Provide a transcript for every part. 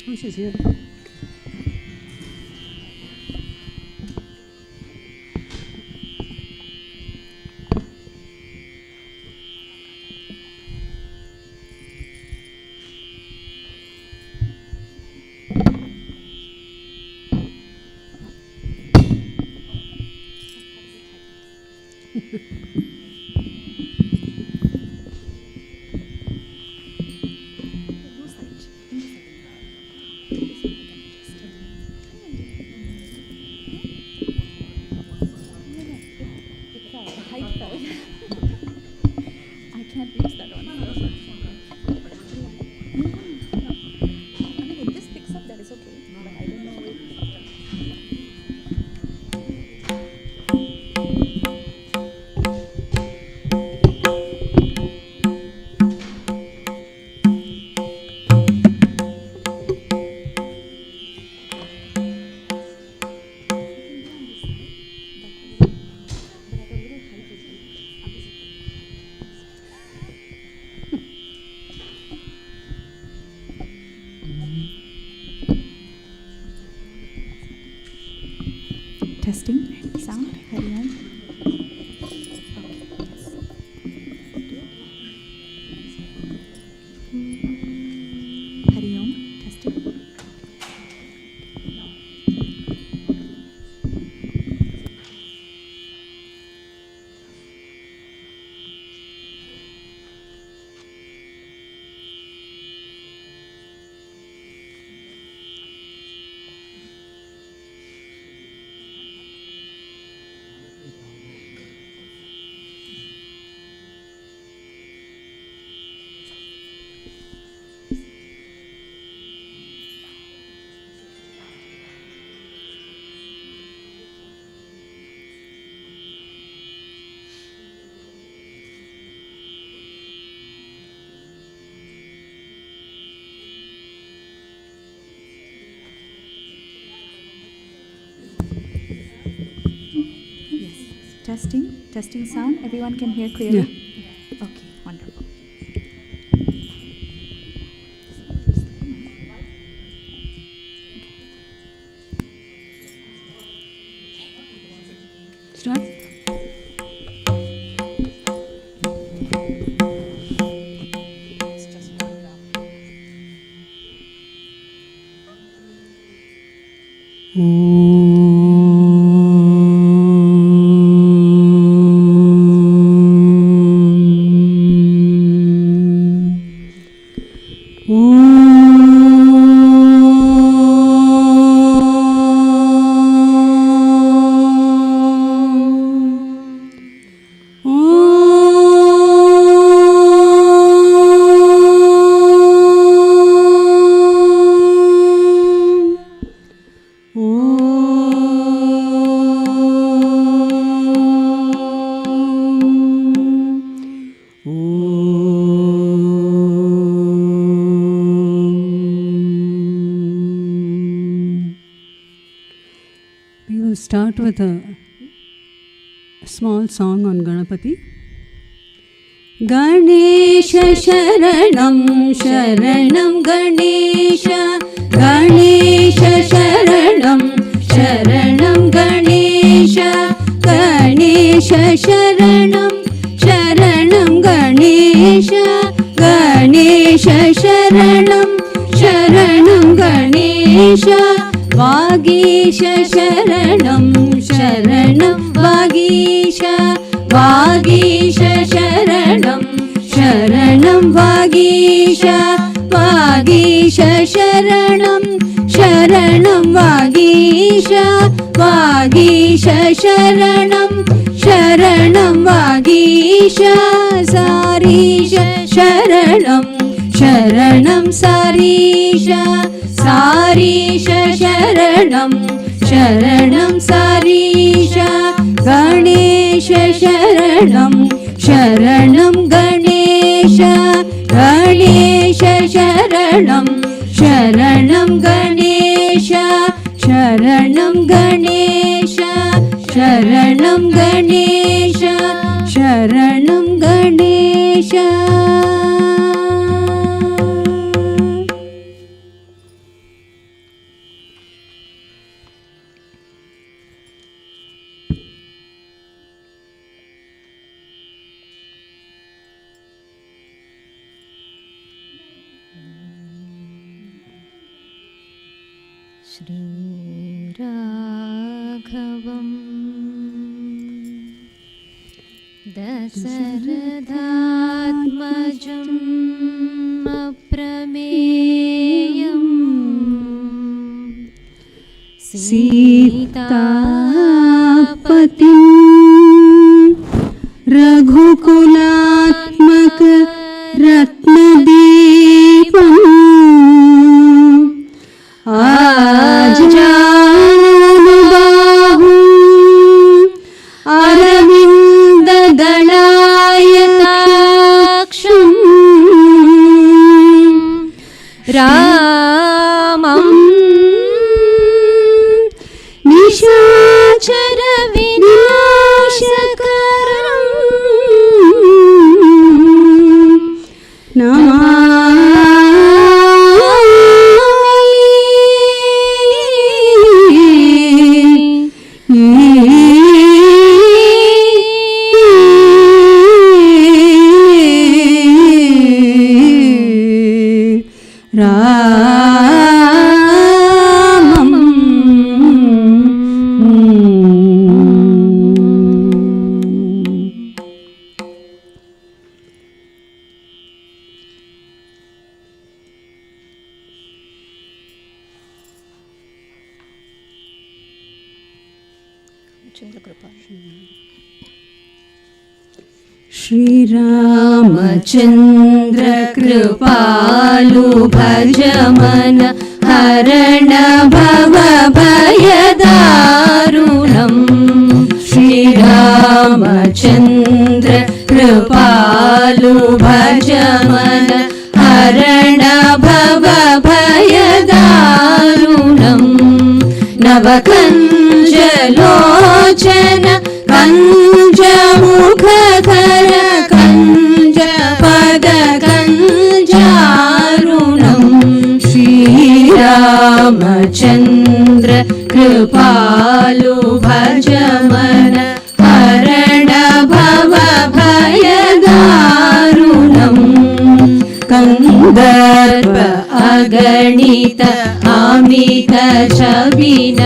Oh, she's here. Testing sound. Hari Om. Hari Om. Testing. Testing sound. Everyone can hear clearly? Yeah. Okay, wonderful. Start. We will start with a small song on Ganapati. Ganesha Sharanam Sharanam Ganesha Ganesha Sharanam Sharanam Ganesha Ganesha Sharanam Sharanam Ganesha Ganesha Sharanam Sharanam Ganesha Vagisha Sharanam Sharanam Vagisha Vagisha Sharanam Sharanam Vagisha Vagisha Sharanam Sharanam Vagisha Vagisha Sharanam Sharanam Vagisha Sarisha Sharanam Sharanam Sarisha Sarisha Sharanam Sharanam Sarisha Ganesha Sharanam Sharanam Ganesha Ganesha Sharanam Sharanam Ganesha Sharanam Ganesha Sharanam Ganesha Sharanam Ganesha. श्रीराघवं दशरथात्मजम् अप्रमेयम् सीतापतिं रघुकुलात्मक रत्नदीपम् आजानुबाहुं अरविन्ददलायताक्षम् रामं निशाचर विनाशकरम् श्रीरामचन्द्र कृपालु भज मन हरण भव भयदारुणम् श्रीरामचन्द्र कृपालु भज मन हरण भव भयदारुणम् नवकञ्जलोचन कञ्जमुखकर कञ्जपद कञ्जारुणम् श्रीरामचन्द्र कृपालु भज मन हरण भव भयदारुणम् कन्दर्प अगणित अमित छविनवनील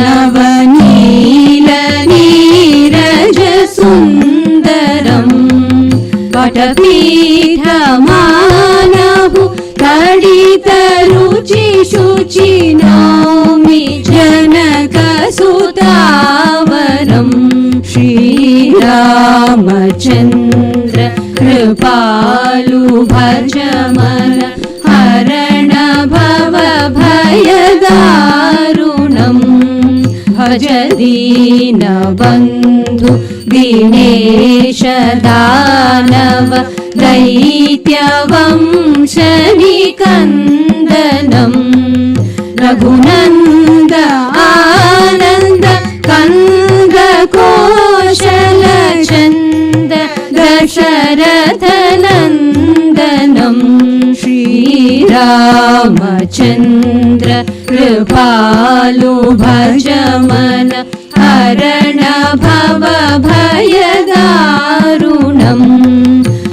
नीरज सुन्दरम् वटपीठमानहु तडित रुचि शुचि नौमि जनकसुतावरम् श्रीरामचन्द्र कृपालु भज मन हरण भव भयदारुणम् भज दीनबन्धु दिनेश दानव दैत्यवंशनिकन्दनम् रघुनन्द आनन्द कन्द कौशलचन्द दशरथनन्दनम् श्रीरामचन्द्र कृपालु भज मन हरण भव भयदारुणम्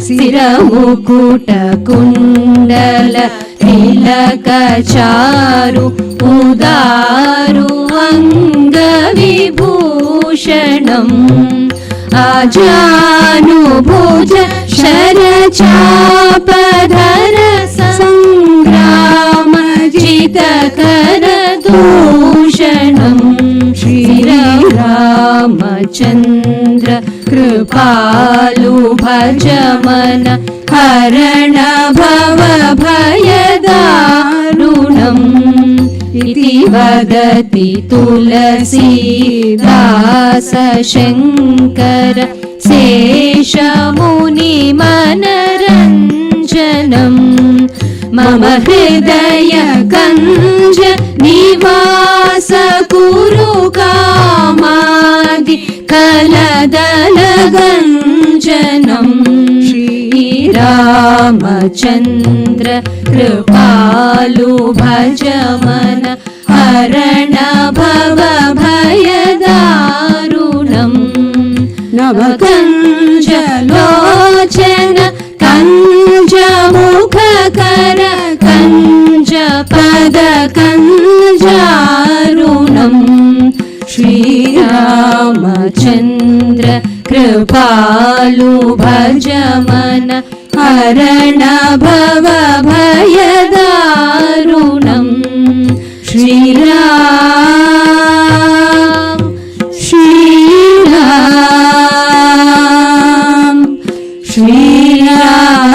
शिरमुकुट कुण्डल तिलक चारु उदारु अङ्गविभूषणम् आजानुभुज शरचापधर संग्राम जितकर दूषणम् श्रीरामचन्द्र कृपालु भज मन हरण भव भयदारुणम् इति वदति तुलसीदास शङ्कर शेषमुनिमनरञ्जनम् मम हृदय कञ्ज निवास कुरु कामादि कलदलगञ्जनम् श्रीरामचन्द्र कृपालु भज मन हरण भव भयदारुणम् नवकञ्जलोचन कञ्जमुखकर कञ्जपद कञ्जारुणम् रामचन्द्र कृपालु भज मन हरण भव भयदारुणम् श्रीराम श्रीराम श्रीराम।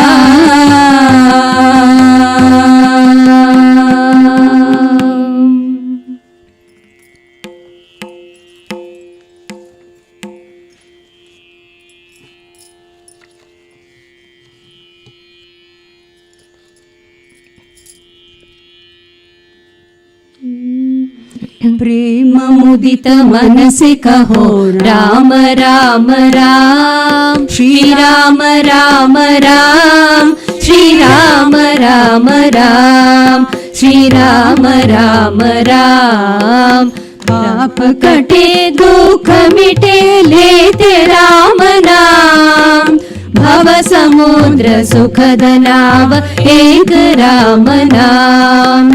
प्रेम मुदित मन से कहो राम राम राम श्री राम राम राम श्री राम राम राम श्री राम राम राम। पाप कटे दुख मिटे लेते राम नाम भव समुद्र सुखद नाव एक राम नाम।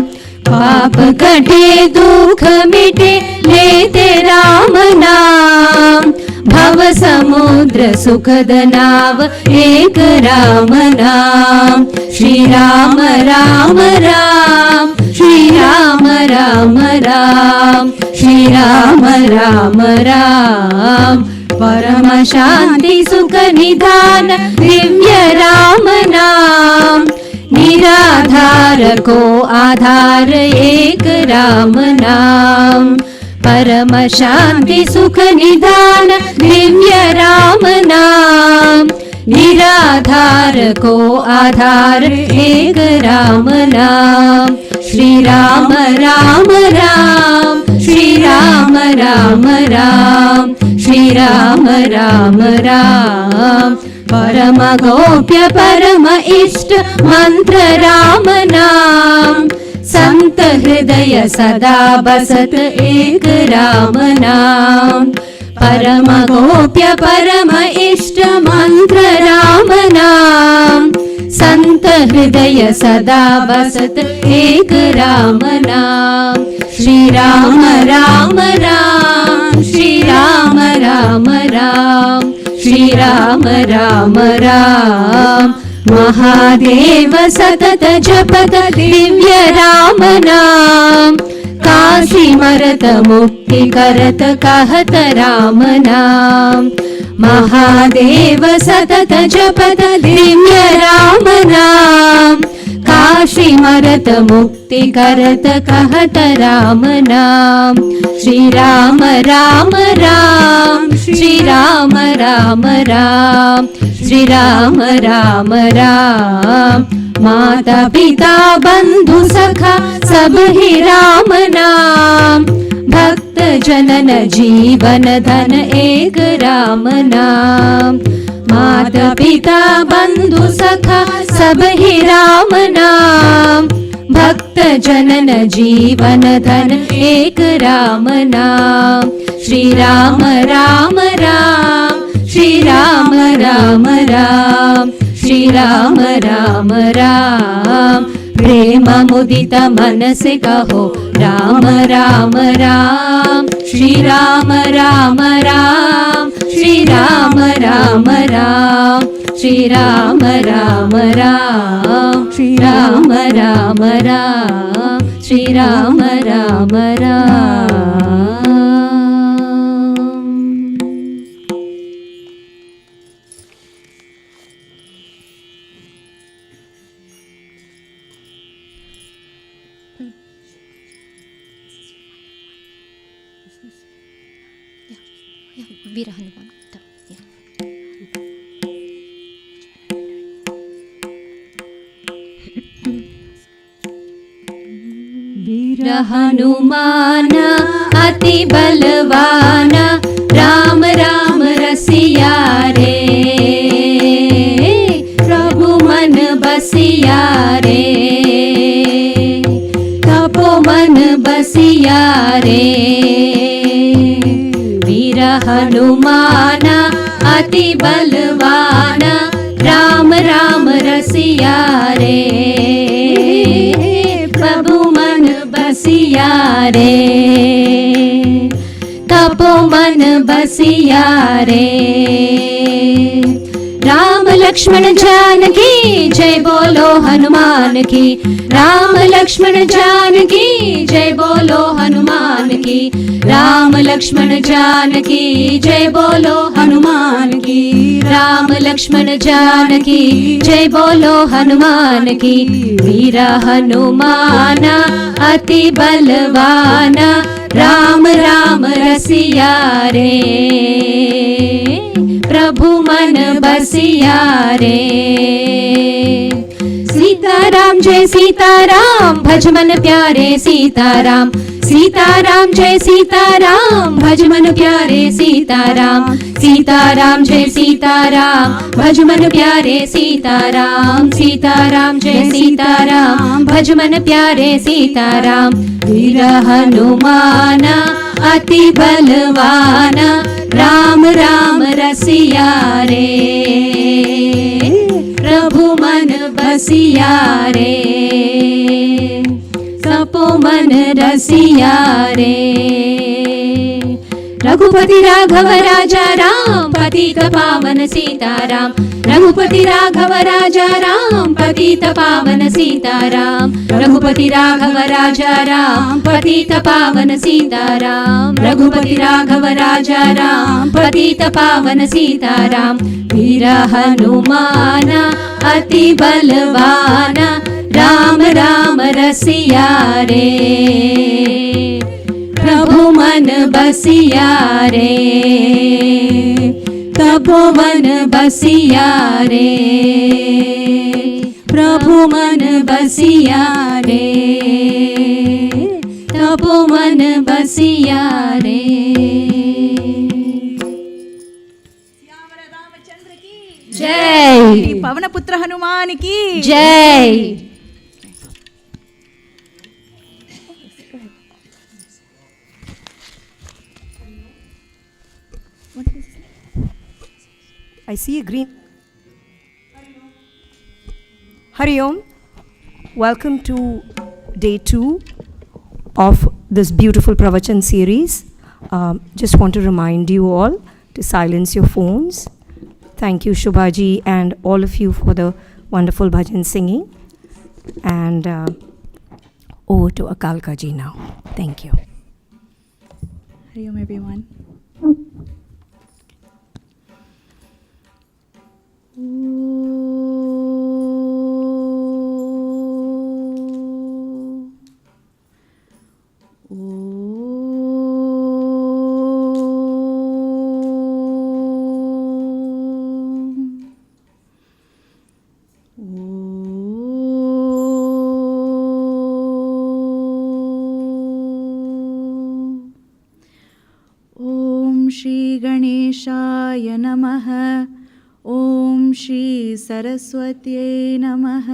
पाप कटे दुख मिटे लेते राम नाम भव समुद्र सुखद नाव एक राम नाम। श्री राम राम राम श्री राम राम राम श्री राम राम राम। परम शांति सुख निधान दिव्य राम नाम निराधार को आधार एक राम नाम। परम शांति सुख निधान दिव्य राम नाम निराधार को आधार एक राम नाम। श्री राम राम राम श्री राम राम राम श्री राम राम राम। परम गोप्य परम इष्ट मंत्र राम नाम संत हृदय सदा बसत एक राम नाम। परम गोप्य परम इष्ट मंत्र राम नाम संत हृदय सदा बसत एक राम नाम। श्री राम राम राम श्री राम राम राम श्री राम राम राम। महादेव सतत जपत दिव्य राम नाम काशी मरत मुक्ति करत कहत राम नाम। महादेव सतत जपत दिव्य राम नाम काशी मरत मुक्ति करत कहत राम नाम। श्री राम राम राम श्री राम राम राम श्री राम राम राम। माता पिता बंधु सखा सब ही राम नाम भक्त जनन जीवन धन एक राम नाम। माता पिता बंधु सखा सब ही राम नाम भक्त जनन जीवन धन एक राम नाम। श्री राम राम राम श्री राम राम राम श्री राम राम राम। प्रेम मुदित मन से कहो राम राम राम श्री राम राम राम श्री राम राम राम श्री राम राम राम श्री राम राम राम श्री राम राम राम। वीर हनुमान वीर हनुमान अति बलवान राम राम रसिया रे प्रभु मन बसिया रे तपो मन बसिया रे। वीर हनुमान अति बलवान राम राम रसिया रे प्रभु मन बसिया रे तपो मन बसिया रसिया रे। राम लक्ष्मण जानकी जय बोलो हनुमान की। राम लक्ष्मण जानकी जय बोलो हनुमान की। राम लक्ष्मण जानकी जय बोलो हनुमान की। राम लक्ष्मण जानकी जय बोलो हनुमान की। वीर हनुमान अति बलवान राम राम रसिया रे। प्रभु मन बसिया रे। सीताराम जय सीताराम भज मन प्यारे सीताराम। सीताराम जय सीताराम भज मन प्यारे सीताराम। सीताराम जय सीताराम भज मन प्यारे सीताराम। सीताराम जय सीताराम भज मन प्यारे सीताराम। वीर हनुमान अति बलवान राम राम रसिया रे। प्रभु मन बसिया रे। सपो मन रसिया रे। रघुपति राघव राजा राम पतित पावन सीताराम। रघुपति राघव राजा राम पतित पावन सीताराम। रघुपति राघव राजा राम पतित पावन सीताराम। रघुपति राघव राजा राम पतित पावन सीताराम। वीर हनुमान अति बलवान राम राम रसिया रे। प्रभु मन बसिया रे। तपोवन बसिया रे। प्रभु मन बसिया रे। तपोवन बसिया रे। जय। पवन पुत्र हनुमान की जय। I see a green. Hari Om. Welcome to day 2 of this beautiful Pravachan series. Just want to remind you all to silence your phones. Thank you, Shubhaji, and all of you for the wonderful bhajan singing. And over to Akalka ji now. Thank you. Hari Om, everyone. Shri गणेशाय नमः। ओम श्री सरस्वत्यै नमः।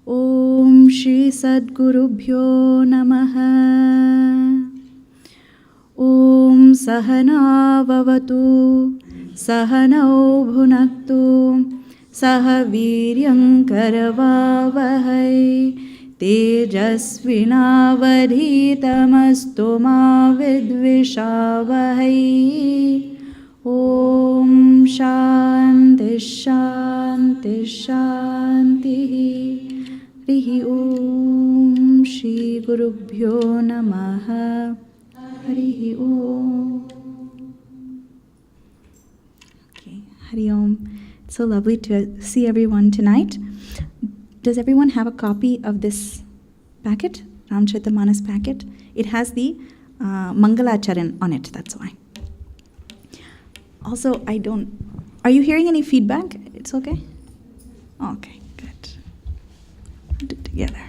ओम श्री सद्गुरुभ्यो नमः। ओम सहना भवतु सहनौ भुनक्तु सह वीर्यं करवावहै तेजस्विनावधीतमस्तु मा विद्विषावहै। ओम शांति शांति शांतिः। हरिः ओम श्री गुरुभ्यो नमः। हरिः ओम। Okay, Hari Om. It's so lovely to see everyone tonight. Does everyone have a copy of this packet, Ramcharitamanas packet? It has the Mangalacharan on it, that's why. Also, are you hearing any feedback? It's okay? Okay, good. Put it together.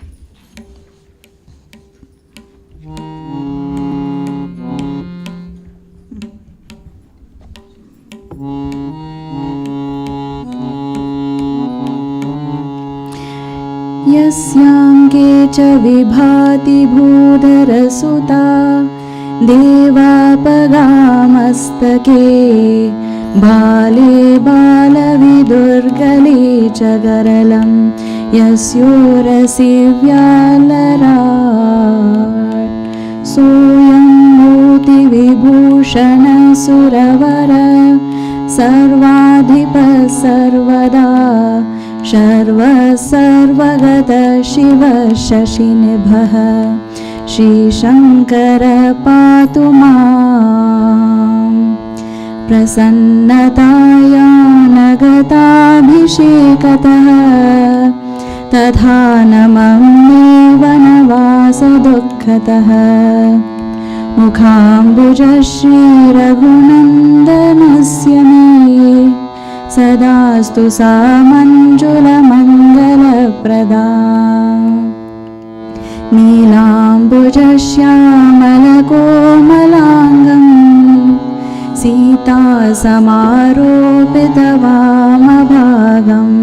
यस्यांके च विभाति भूधरसुता देवापगामस्तके बाले बालविदुर्गले च गरलं यस्योरसि व्यालराट् सोऽयं मोतिविभूषितः भूषण सुरवर सर्वाधिप सर्वदा शर्व सर्वगत शिव शशिनिभः श्रीशङ्कर पातु माम् प्रसन्नताया नगताभिषेकतः तथा नमं वनवासदुःखतः मुखाम्बुज श्रीरघुनन्दनस्य मे सदास्तु सा मञ्जुलमङ्गलप्रदा नीलाम्बुजश्यामलकोमलाङ्गम् सीतासमारोपितवामभागम्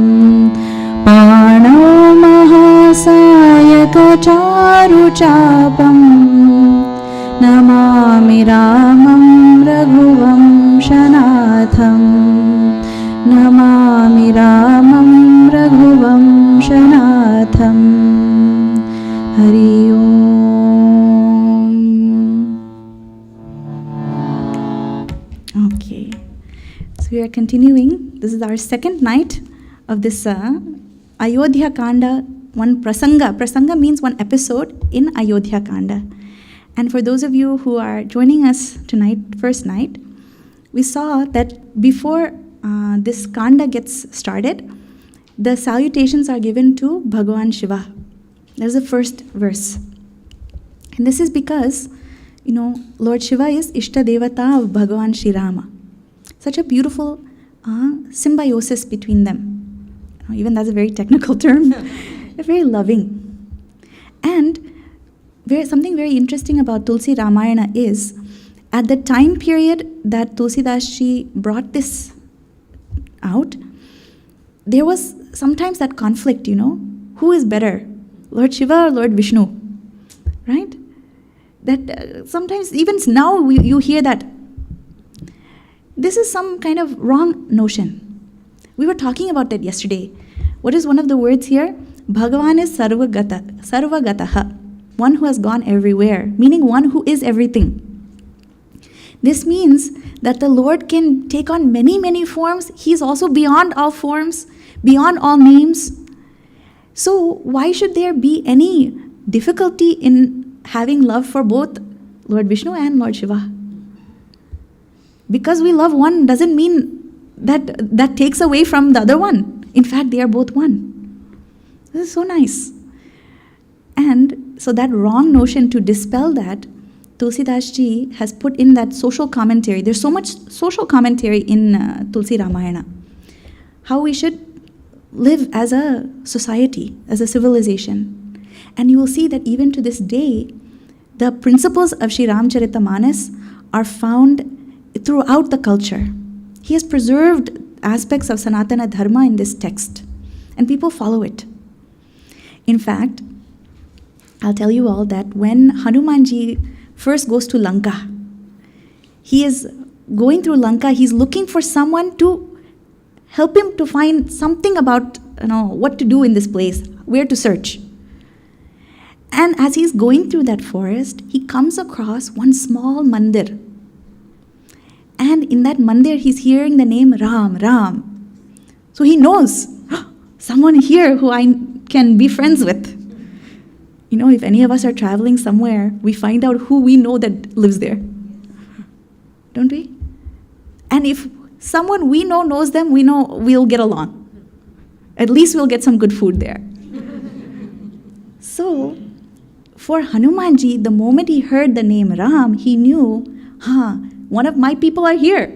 पाणौ महासायकचारुचापम् नमामि रामं रघुवंशनाथम् नमामि रामं रघुवंशनाथम् हरि ओम्. Okay, so we are continuing. This is our second night of this Ayodhya Kanda, one prasanga. Prasanga means one episode in Ayodhya Kanda. And for those of you who are joining us tonight, first night, we saw that before this Kanda gets started, the salutations are given to Bhagavan Shiva. That is the first verse. And this is because, Lord Shiva is Ishta Devata of Bhagavan Shri Rama. Such a beautiful symbiosis between them. Even that's a very technical term. They're very loving. And something very interesting about Tulsi Ramayana is, at the time period that Tulsidas Ji brought this out, there was sometimes that conflict, who is better, Lord Shiva or Lord Vishnu, right? That sometimes, even now, you hear that. This is some kind of wrong notion. We were talking about that yesterday. What is one of the words here? Bhagavan is sarvagataha, one who has gone everywhere, meaning one who is everything. This means that the Lord can take on many, many forms. He is also beyond all forms, beyond all names. So why should there be any difficulty in having love for both Lord Vishnu and Lord Shiva? Because we love one doesn't mean that takes away from the other one. In fact, they are both one. This is so nice. And so that wrong notion, to dispel that, Tulsidas Ji has put in that social commentary. There's so much social commentary in Tulsi Ramayana. How we should live as a society, as a civilization. And you will see that even to this day, the principles of Sri Ramcharitamanas are found throughout the culture. He has preserved aspects of Sanatana Dharma in this text, and people follow it. In fact, I'll tell you all that when Hanumanji first goes to Lanka, he is going through Lanka, he's looking for someone to help him to find something about what to do in this place, where to search. And as he's going through that forest, he comes across one small mandir. And in that mandir, he's hearing the name Ram, Ram. So he knows someone here who I can be friends with. If any of us are traveling somewhere, we find out who we know that lives there. Don't we? And if someone we know knows them, we know we'll get along. At least we'll get some good food there. So, for Hanumanji, the moment he heard the name Ram, he knew, one of my people are here.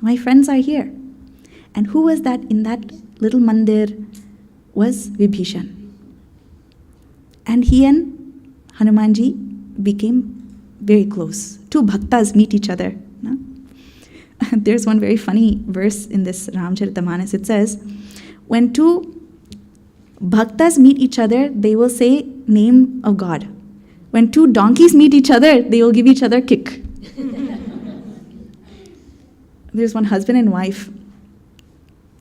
My friends are here. And who was that in that little mandir? Was Vibhishan. And he and Hanumanji became very close. Two bhaktas meet each other. No? There's one very funny verse in this Ramcharitamanas. It says, when two bhaktas meet each other, they will say name of God. When two donkeys meet each other, they will give each other a kick. There's one husband and wife.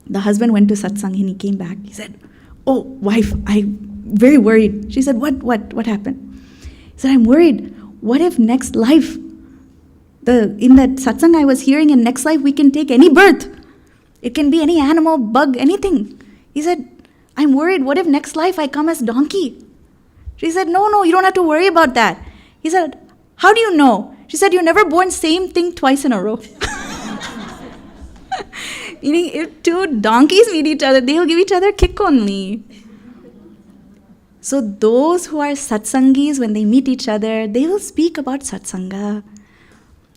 The husband went to satsang and he came back. He said, "Oh, wife, I'm very worried." She said, What happened? He said, "I'm worried. What if next life In that satsang I was hearing, in next life we can take any birth. It can be any animal, bug, anything. He said, I'm worried, what if next life I come as donkey? She said, no, you don't have to worry about that. He said, how do you know? She said, you're never born same thing twice in a row. Meaning, if two donkeys meet each other, they will give each other a kick only. So those who are satsangis, when they meet each other, they will speak about satsanga.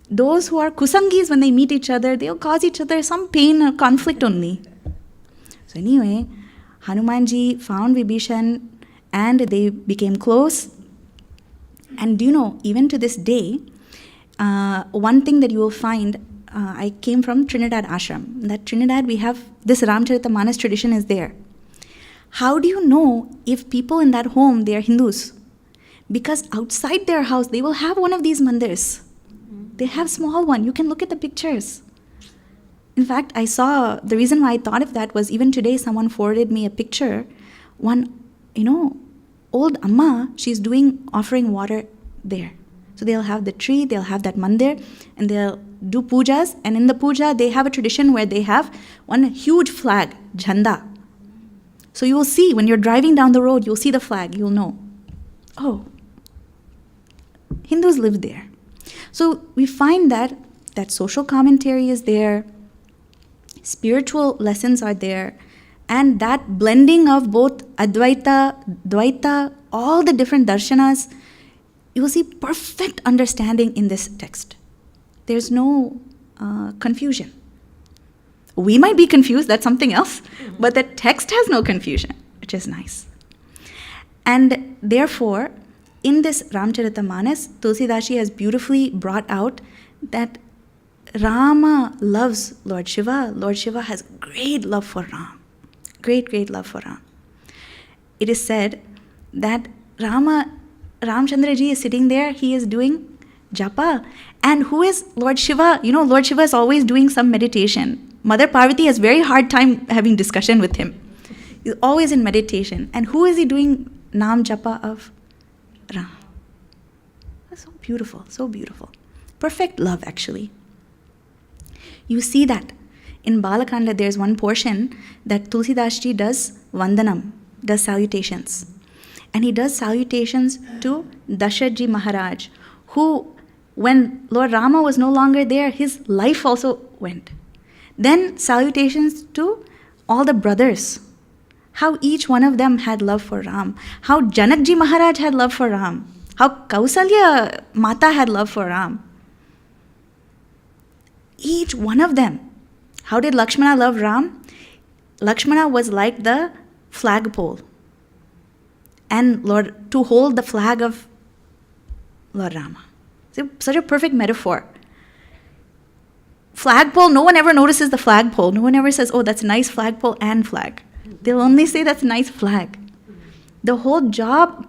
Those who are kusangis, when they meet each other, they will cause each other some pain or conflict only. So anyway, Hanumanji found Vibhishan and they became close. And do you know, even to this day, one thing that you will find, I came from Trinidad Ashram. In that Trinidad, we have this Ramcharitamanas tradition is there. How do you know if people in that home, they are Hindus? Because outside their house, they will have one of these mandirs. They have small one. You can look at the pictures. In fact, I saw, the reason why I thought of that was even today someone forwarded me a picture. One, old Amma, she's offering water there. So they'll have the tree, they'll have that mandir, and they'll do pujas. And in the puja, they have a tradition where they have one huge flag, jhanda. So you will see, when you're driving down the road, you'll see the flag, you'll know. Oh, Hindus live there. So we find that social commentary is there, spiritual lessons are there, and that blending of both Advaita, Dvaita, all the different darshanas, you will see perfect understanding in this text. There's no confusion. We might be confused, that's something else, but the text has no confusion, which is nice. And therefore, in this Ramcharitamanas, Tulsidashi has beautifully brought out that Rama loves Lord Shiva. Lord Shiva has great love for Ram. Great love for Ram. It is said that Ramchandraji is sitting there, he is doing japa. And who is Lord Shiva? Lord Shiva is always doing some meditation. Mother Parvati has very hard time having discussion with him. He's always in meditation. And who is he doing Nam Japa of? Ram. That's so beautiful, so beautiful. Perfect love, actually. You see that in Balakanda, there's one portion that Tulsidasji does Vandanam, does salutations. And he does salutations to Dasharatji Maharaj, who, when Lord Rama was no longer there, his life also went. Then salutations to all the brothers, how each one of them had love for Ram, how Janakji Maharaj had love for Ram, how Kausalya Mata had love for Ram. Each one of them. How did Lakshmana love Ram? Lakshmana was like the flagpole, and to hold the flag of Lord Rama. Such a perfect metaphor. Flagpole, no one ever notices the flagpole. No one ever says, oh, that's a nice flagpole and flag. They'll only say that's a nice flag. The whole job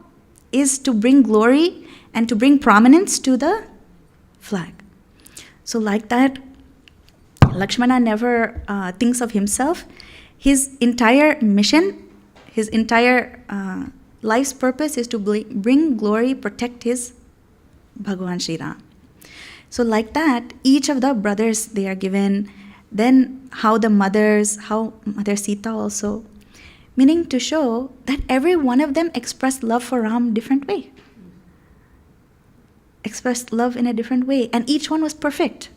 is to bring glory and to bring prominence to the flag. So like that, Lakshmana never thinks of himself. His entire mission, his entire life's purpose is to bring glory, protect his Bhagavan Shri Ram. So like that, each of the brothers, they are given. Then how Mother Sita also. Meaning to show that every one of them expressed love for Ram different way. Expressed love in a different way. And each one was perfect.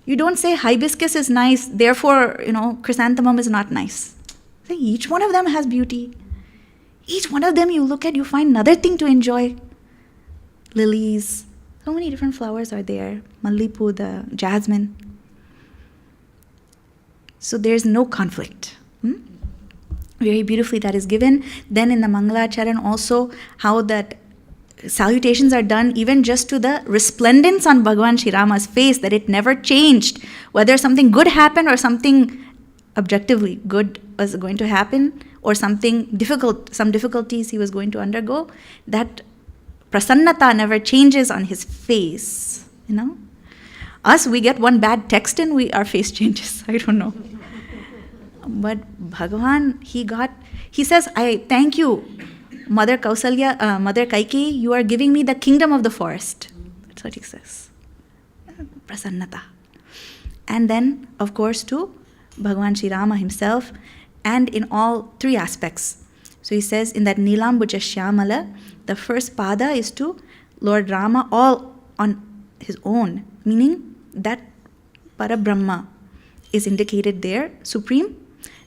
You don't say hibiscus is nice, therefore, chrysanthemum is not nice. Say each one of them has beauty. Each one of them you look at, you find another thing to enjoy. Lilies. So many different flowers are there. Mallipu, the jasmine. So there's no conflict. Very beautifully that is given. Then in the Mangalacharan also, how that salutations are done even just to the resplendence on Bhagavan Shri Rama's face, that it never changed. Whether something good happened or something objectively good was going to happen, or something difficult, some difficulties he was going to undergo, that prasannata never changes on his face, Us, we get one bad text and our face changes. I don't know. But Bhagavan, he says, I thank you, Mother Kausalya, Mother Kaikeyi, you are giving me the kingdom of the forest. That's what he says. prasannata. And then, of course, to Bhagavan Sri Rama himself, and in all three aspects. So he says in that Nilambuja Shyamala, the first pada is to Lord Rama all on his own, meaning that Parabrahma is indicated there, supreme.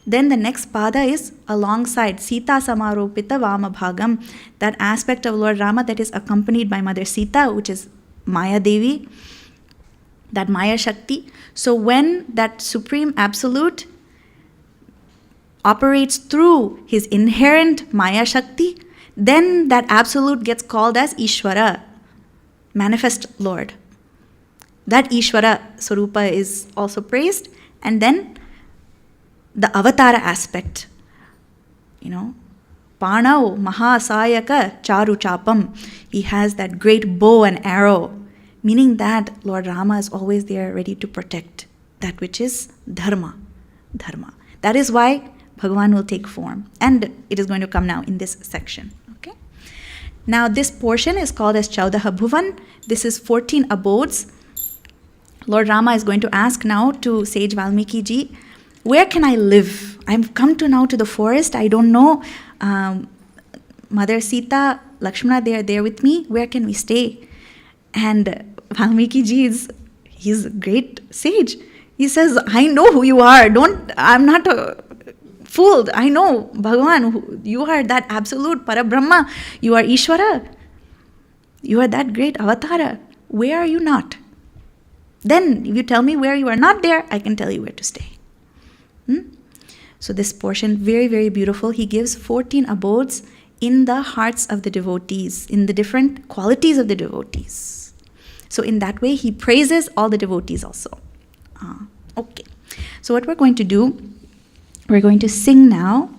Then the next pada is alongside Sita Samaropita Vama Bhagam, that aspect of Lord Rama that is accompanied by Mother Sita, which is Maya Devi, that Maya Shakti. So when that Supreme Absolute operates through his inherent Maya Shakti, then that Absolute gets called as Ishvara, manifest Lord. That Ishvara Swarupa is also praised. And then the Avatara aspect, Panau Mahasayaka Charu Chapam. He has that great bow and arrow, meaning that Lord Rama is always there ready to protect that which is Dharma. That is why Bhagavan will take form. And it is going to come now in this section. Okay. Now this portion is called as Chaudaha Bhuvan. This is 14 abodes. Lord Rama is going to ask now to Sage Valmiki ji, where can I live? I've come to the forest. I don't know. Mother Sita, Lakshmana, they are there with me. Where can we stay? And Valmiki ji he's a great sage. He says, I know who you are. I'm not fooled. I know, Bhagavan, you are that absolute Parabrahma. You are Ishvara. You are that great Avatara. Where are you not? Then, if you tell me where you are not there, I can tell you where to stay. So this portion, very, very beautiful. He gives 14 abodes in the hearts of the devotees, in the different qualities of the devotees. So in that way, he praises all the devotees also. Okay. So what we're going to do, we're going to sing now,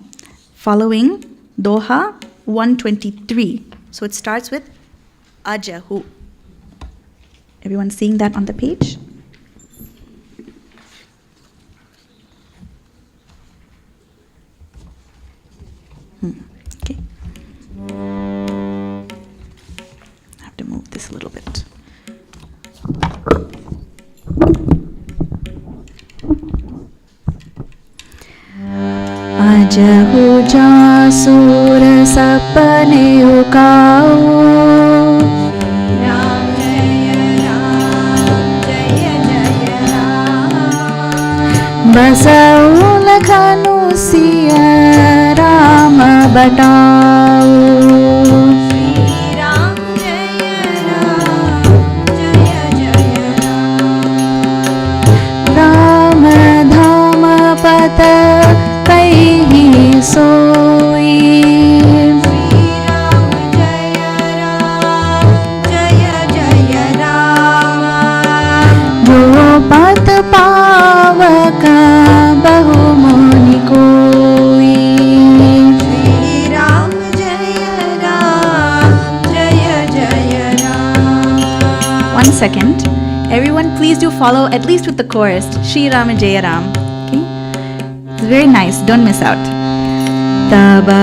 following Doha 123. So it starts with Ajahu. Everyone seeing that on the page? Okay. I have to move this a little bit. Ajahu jasur sapne ukau, Ram Jaya Ram, Jaya Jaya Ram, Basau lakhanu siya Ram batau, Shri Ram Jaya Ram, Jaya Jaya Ram, Ram Dham Pata सोई, श्री राम जय राम, जय जय राम, गोपत पावक बहु मुनि कोई, श्री राम जय राम, जय जय Ram. 1 second. Everyone, please do follow at least with the chorus. Shri Ram Jaya Ram. It's very nice. Don't miss out. Taba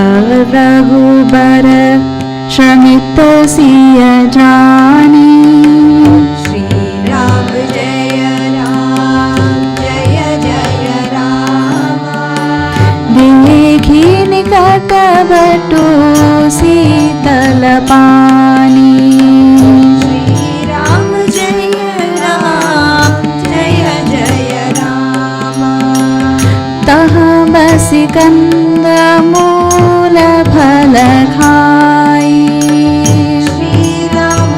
Raghubar Shramit Siya Jani, Shri Ram Jaya Ram, Jaya Jaya Ram, Dekhi Nikat Batu Sital Pani, Shri Ram Jaya Ram, Jaya Jaya Ram, Taha Basikanda Mula Phala Khai, Shri Ram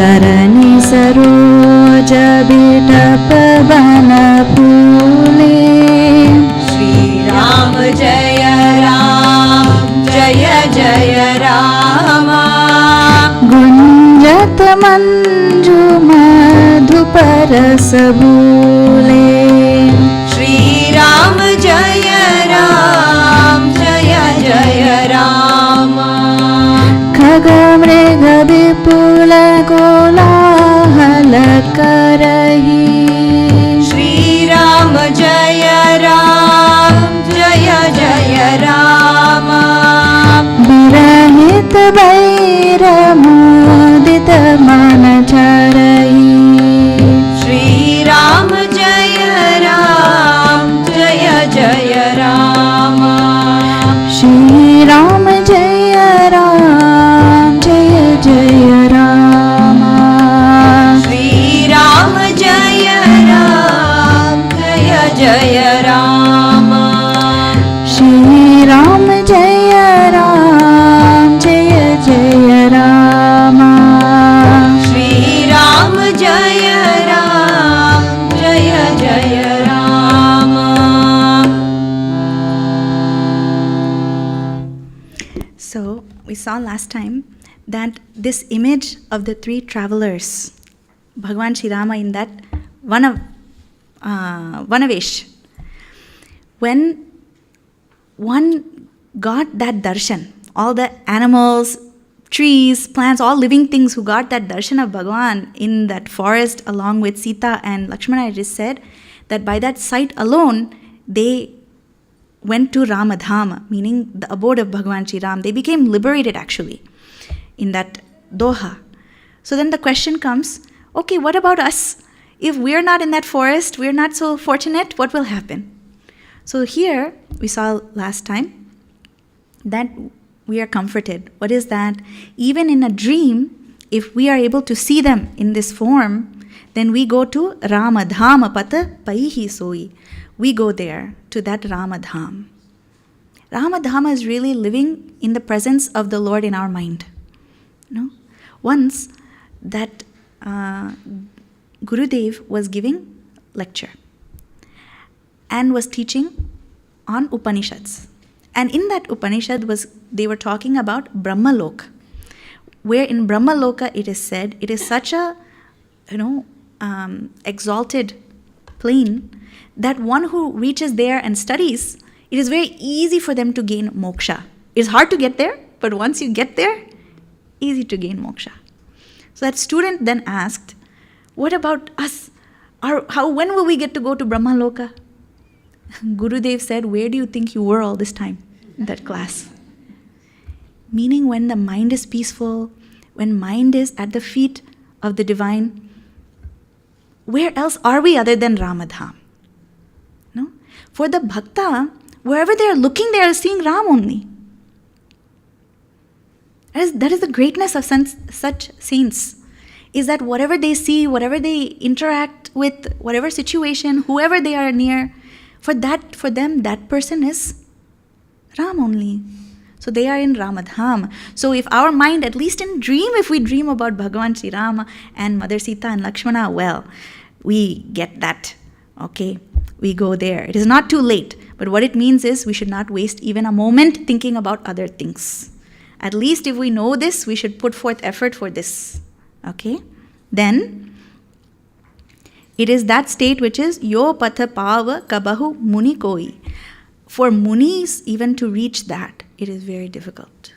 चरणी सरोज बिटप बन फूले श्री राम जय जय राम गुंजत मंजु मधुपर सबूले श्री राम जय जय राम खग मृग विपुल कोलाहल करही श्री राम जय जय राम विरहित वैर मोदित मन चरही श्री राम जय जय राम श्री राम जय जय राम श्री राम जय जय राम श्री राम जय जय राम श्री राम जय जय Ram So we saw last time that this image of the three travelers, Bhagwan Shri Rama in that Vanavesh, when one got that darshan, all the animals, trees, plants, all living things who got that darshan of Bhagwan in that forest along with Sita and Lakshmana, it is said that by that sight alone, they went to Ramadhama, meaning the abode of Bhagwan Shri Ram. They became liberated actually in that doha. So then the question comes, okay, what about us? If we're not in that forest, we're not so fortunate, what will happen? So here, we saw last time that we are comforted. What is that? Even in a dream, if we are able to see them in this form, then we go to Ramadhama Pata Paihi Soi. We go there to that Ramadham. Ramadhama is really living in the presence of the Lord in our mind. No? Once that Gurudev was giving lecture and was teaching on Upanishads. And in that Upanishad they were talking about Brahmaloka, where in Brahmaloka it is said it is such a exalted plane that one who reaches there and studies, it is very easy for them to gain moksha. It's hard to get there, but once you get there, easy to gain moksha. So that student then asked, what about us? When will we get to go to Brahmaloka? Gurudev said, where do you think you were all this time in that class? Meaning when the mind is peaceful, when mind is at the feet of the divine, where else are we other than Ramadham? No? For the bhakta, wherever they are looking, they are seeing Ram only. That is the greatness of such saints, is that whatever they see, whatever they interact with, whatever situation, whoever they are near, for them, that person is Ram only. So they are in Ramadham. So if our mind, at least in dream, if we dream about Bhagavan Shri Rama and Mother Sita and Lakshmana, well, we get that. Okay, we go there. It is not too late. But what it means is we should not waste even a moment thinking about other things. At least if we know this, we should put forth effort for this. Okay? Then, it is that state which is Yo Patha Pava Kabahu Muni Koi. For munis even to reach that, it is very difficult.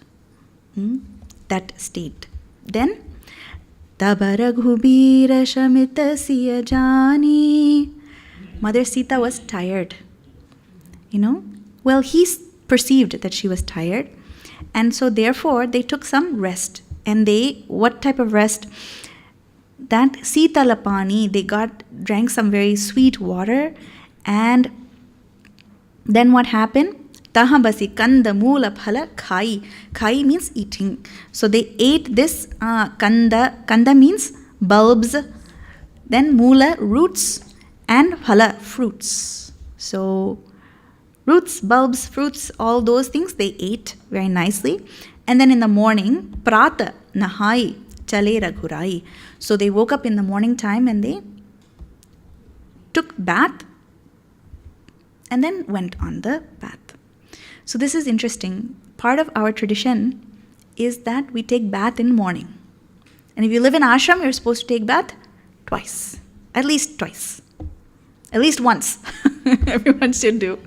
That state. Then, Tabaragubira Shamita Siya Jani. Mother Sita was tired. Well, he perceived that she was tired. And so therefore, they took some rest. And what type of rest? That Sita Lapani, they drank some very sweet water. And then what happened? Tahabasi kanda moola phala khai. Khai means eating. So they ate this kanda. Kanda means bulbs. Then moola, roots. And phala, fruits. So roots, bulbs, fruits, all those things they ate very nicely. And then in the morning, prata, nahai, chale raghurai. So they woke up in the morning time and they took bath and then went on the path. So this is interesting. Part of our tradition is that we take bath in morning. And if you live in ashram, you're supposed to take bath twice. At least twice. At least once. Everyone should do.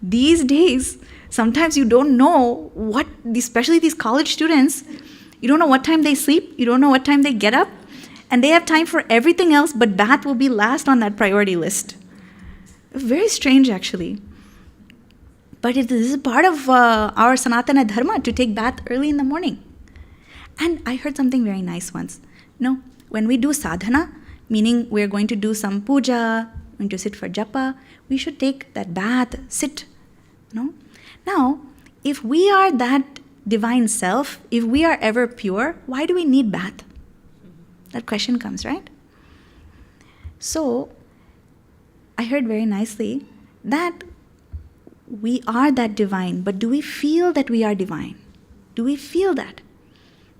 These days, sometimes you don't know what, especially these college students, you don't know what time they sleep, you don't know what time they get up, and they have time for everything else, but bath will be last on that priority list. Very strange, actually. But this is part of our Sanatana Dharma to take bath early in the morning. And I heard something very nice once. When we do sadhana, meaning we're going to do some puja, going to sit for japa, we should take that bath, sit. Now, if we are that divine self, if we are ever pure, why do we need bath? That question comes, right? So, I heard very nicely that we are that divine, but do we feel that we are divine? Do we feel that?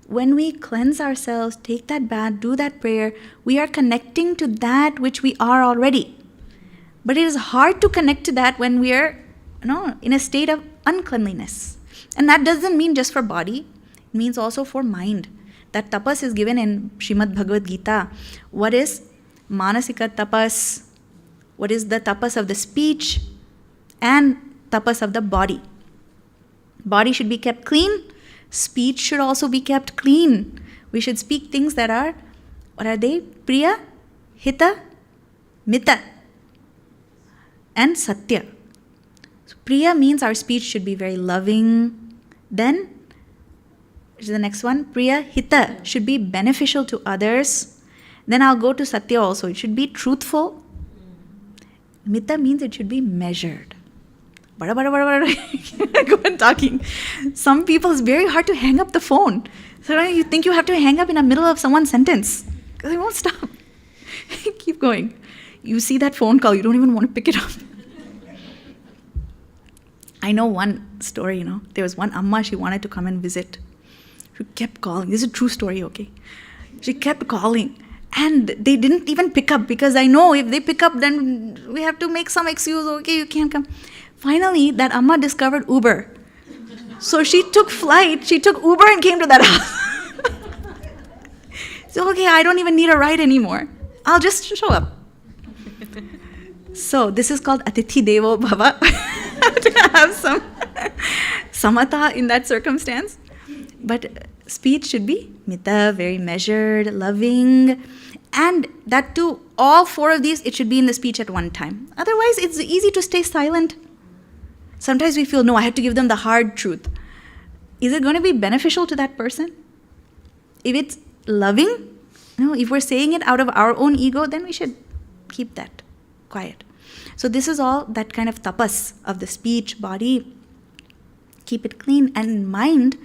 When we cleanse ourselves, take that bath, do that prayer, we are connecting to that which we are already. But it is hard to connect to that when we are in a state of uncleanliness. And that doesn't mean just for body, it means also for mind. That tapas is given in Srimad Bhagavad Gita. What is manasika tapas? What is the tapas of the speech and tapas of the body? Body should be kept clean. Speech should also be kept clean. We should speak things that are, what are they? Priya, Hita, Mita, and Satya. So Priya means our speech should be very loving. Then, which is the next one? Priya, Hita should be beneficial to others. Then I'll go to Satya also. It should be truthful. Mita means it should be measured. Go on talking. Some people, it's very hard to hang up the phone. So you think you have to hang up in the middle of someone's sentence because they won't stop. Keep going. You see that phone call, you don't even want to pick it up. I know one story, There was one Amma, she wanted to come and visit. She kept calling. This is a true story, okay? She kept calling. And they didn't even pick up because I know if they pick up, then we have to make some excuse. Okay, you can't come. Finally, that Amma discovered Uber. So she took flight, she took Uber and came to that house. So, okay, I don't even need a ride anymore. I'll just show up. So, this is called Atithi Devo Bhava. To have some samatha in that circumstance. But speech should be mita, very measured, loving. And that too, all four of these, it should be in the speech at one time. Otherwise, it's easy to stay silent. Sometimes we feel, no, I have to give them the hard truth. Is it going to be beneficial to that person? If it's loving, if we're saying it out of our own ego, then we should keep that quiet. So this is all that kind of tapas of the speech, body. Keep it clean. And in mind,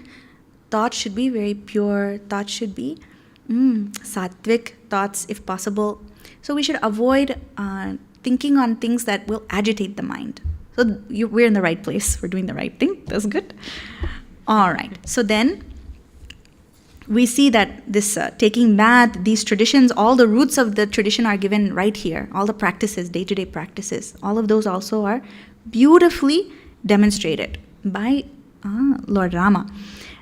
thoughts should be very pure. Thoughts should be sattvic thoughts if possible. So we should avoid thinking on things that will agitate the mind. So we're in the right place. We're doing the right thing. That's good. All right. So then we see that this taking bath, these traditions, all the roots of the tradition are given right here. All the practices, day-to-day practices, all of those also are beautifully demonstrated by Lord Rama.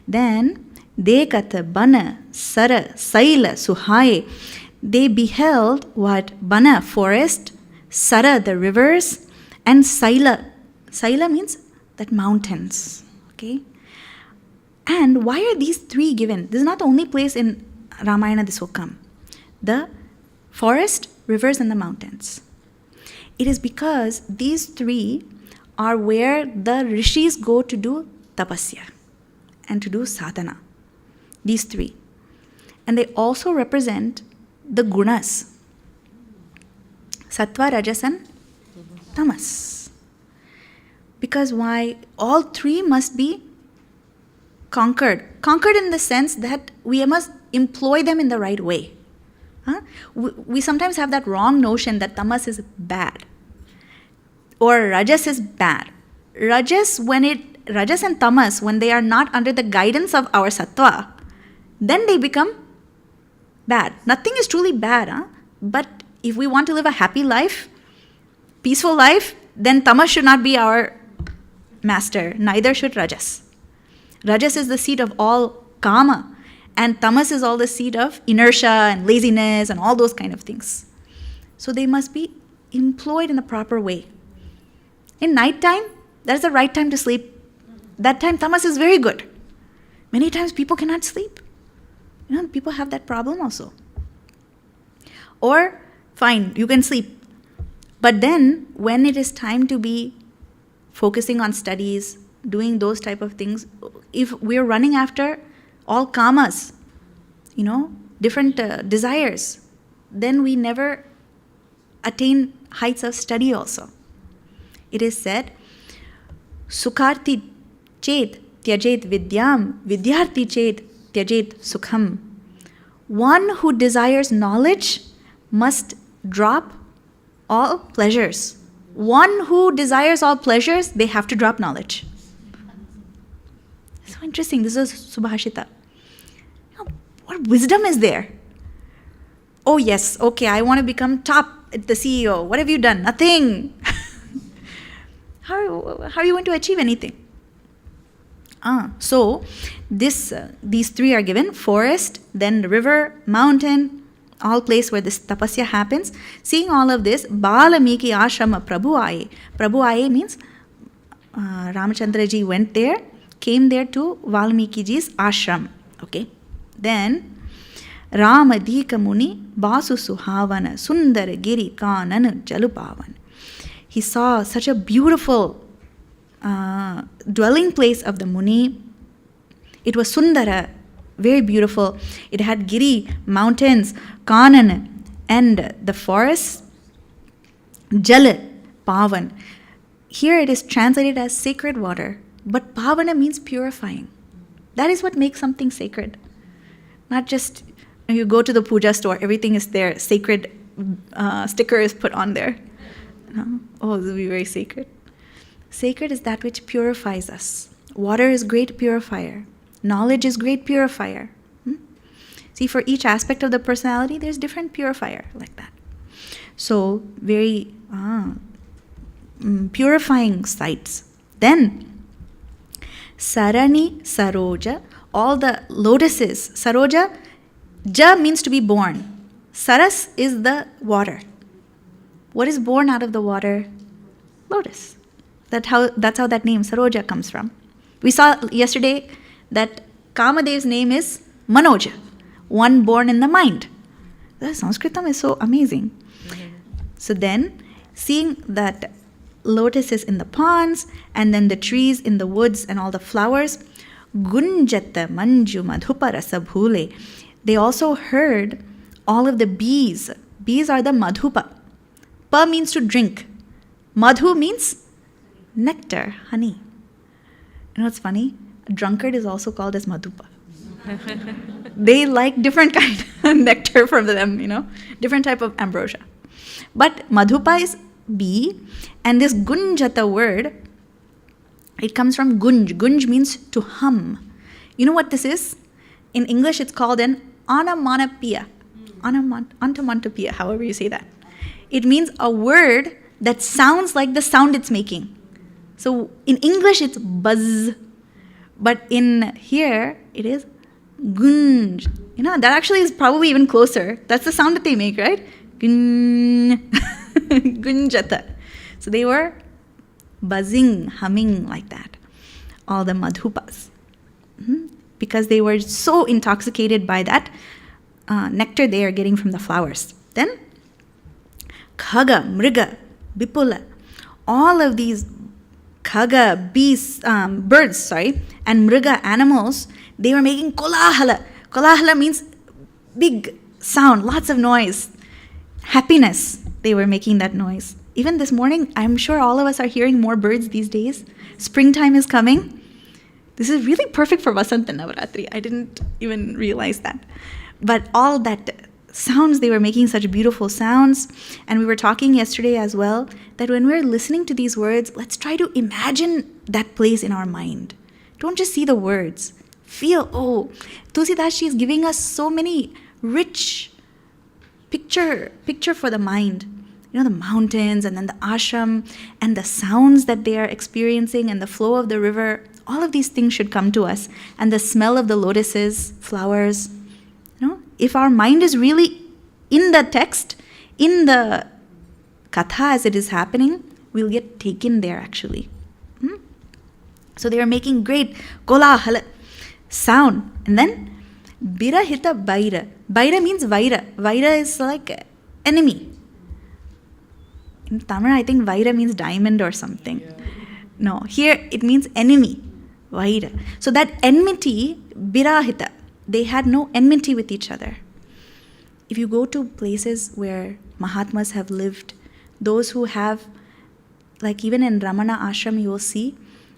Then, Dekata, Bana, Sara, Saila, Suhaye, they beheld what? Bana, forest, Sara, the rivers, and Saila. Saila means that mountains. Okay? And why are these three given? This is not the only place in Ramayana this will come. The forest, rivers, and the mountains. It is because these three are where the rishis go to do tapasya and to do sadhana. These three. And they also represent the gunas. Sattva, Rajas, and Tamas. Because why? All three must be conquered. Conquered in the sense that we must employ them in the right way. We sometimes have that wrong notion that tamas is bad. Or rajas is bad. Rajas and tamas, when they are not under the guidance of our sattva, then they become bad. Nothing is truly bad, huh? But if we want to live a happy life, peaceful life, then tamas should not be our master. Neither should rajas. Rajas is the seat of all kama, and tamas is all the seat of inertia and laziness and all those kind of things. So they must be employed in the proper way. In night time, that is the right time to sleep. That time tamas is very good. Many times people cannot sleep. People have that problem also. Or, fine, you can sleep. But then, when it is time to be focusing on studies, doing those type of things, if we're running after all kamas, different desires, then we never attain heights of study also. It is said, Sukharti chet tyajet vidyam, vidyarthi chet tyajet sukham. One who desires knowledge must drop all pleasures. One who desires all pleasures, they have to drop knowledge. So interesting. This is Subhashita. What wisdom is there? Oh yes, okay, I want to become top at the CEO. What have you done? Nothing. How are you going to achieve anything? So these three are given: forest, then the river, mountain, all place where this tapasya happens. Seeing all of this, Balamiki ashrama Prabhu aaye. Prabhu aaye means Ramachandra ji went there, came there to Valmiki ji's ashram. Okay. Then Ramadhika Muni Basu Suhavana Sundara Giri Kanan Jalupavan. He saw such a beautiful dwelling place of the Muni. It was Sundara, very beautiful. It had Giri, mountains, Kanan, and the forests. Jal, Pavan. Here it is translated as sacred water, but Pavana means purifying. That is what makes something sacred. Not just you go to the puja store, everything is there, sacred sticker is put on there. Oh, this will be very sacred. Sacred is that which purifies us. Water is great purifier. Knowledge is great purifier. See, for each aspect of the personality, there's different purifier like that. So, very purifying sights. Then, Sarani Saroja, all the lotuses. Saroja, Ja means to be born. Saras is the water. What is born out of the water? Lotus. That's how that name Saroja comes from. We saw yesterday that Kamadev's name is Manoja, one born in the mind. The Sanskritam is so amazing. So then, seeing that lotus is in the ponds, and then the trees in the woods and all the flowers, Gunjata Manju Madhupa Rasa Bhule. They also heard all of the bees. Bees are the Madhupa. Pa means to drink. Madhu means nectar, honey. You know what's funny? A drunkard is also called as Madhupa. They like different kind of nectar from them, different type of ambrosia. But Madhupa is bee, and this Gunjata word, it comes from Gunj. Gunj means to hum. You know what this is? In English, it's called an onomatopoeia. Onomatopoeia, however you say that. It means a word that sounds like the sound it's making. So in English, it's buzz. But in here, it is gunj. That actually is probably even closer. That's the sound that they make, right? Gun. Gunjata. So they were buzzing, humming like that. All the madhupas. Because they were so intoxicated by that nectar they are getting from the flowers. Then, Khaga, Mriga, Bipula, all of these Khaga, beasts, birds, and Mriga, animals, they were making kolahala. Kolahala means big sound, lots of noise. Happiness, they were making that noise. Even this morning, I'm sure all of us are hearing more birds these days. Springtime is coming. This is really perfect for Vasanta Navaratri. I didn't even realize that. But all that sounds, they were making such beautiful sounds. And we were talking yesterday as well, that when we're listening to these words, let's try to imagine that place in our mind. Don't just see the words. Feel, Tulsidas, she is giving us so many rich picture for the mind. The mountains and then the ashram and the sounds that they are experiencing and the flow of the river. All of these things should come to us. And the smell of the lotuses, flowers. If our mind is really in the text, in the katha as it is happening, we'll get taken there actually. So they are making great kolahala sound. And then birahita baira. Baira means vaira. Vaira is like enemy. In Tamil, I think vaira means diamond or something. Yeah. No, here it means enemy. Vaira. So that enmity, birahita, they had no enmity with each other. If you go to places where Mahatmas have lived, those who have, like even in Ramana ashram, you will see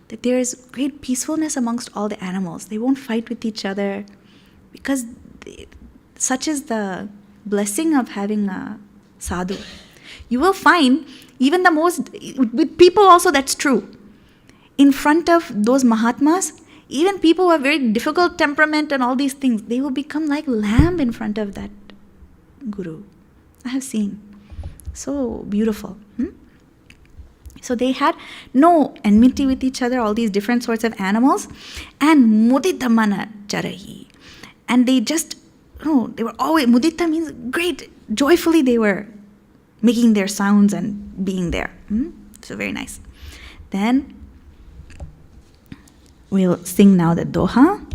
that there is great peacefulness amongst all the animals. They won't fight with each other because such is the blessing of having a sadhu. You will find even the most, with people also that's true. In front of those Mahatmas, even people who have very difficult temperament and all these things, they will become like lamb in front of that Guru. I have seen. So beautiful. So they had no enmity with each other, all these different sorts of animals. And mudita mana charahi. And they just, they were always, mudita means great, joyfully they were making their sounds and being there. So very nice. Then we'll sing now the doha.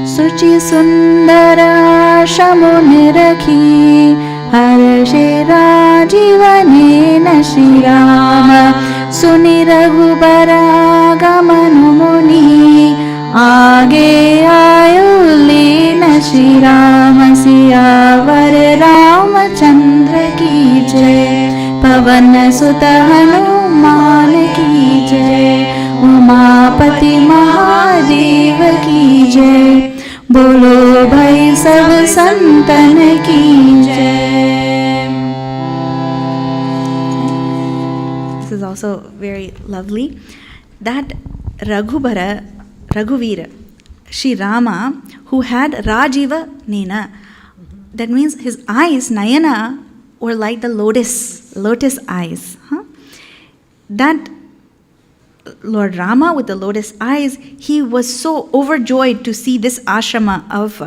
Suchi sundara shamune rakhi harshe rajivane na Shri Rama suni raghubara gamanu muni आगे आयो लेना श्री राम सियावर रामचंद्र की जय पवन सुत हनुमान की जय उमापति महादेव की जय बोलो भाई सब संतन की जय. This is also very lovely. That Raghuvira, Shri Rama, who had Rajiva Nena. That means his eyes, Nayana, were like the lotus eyes. That Lord Rama with the lotus eyes, he was so overjoyed to see this ashrama of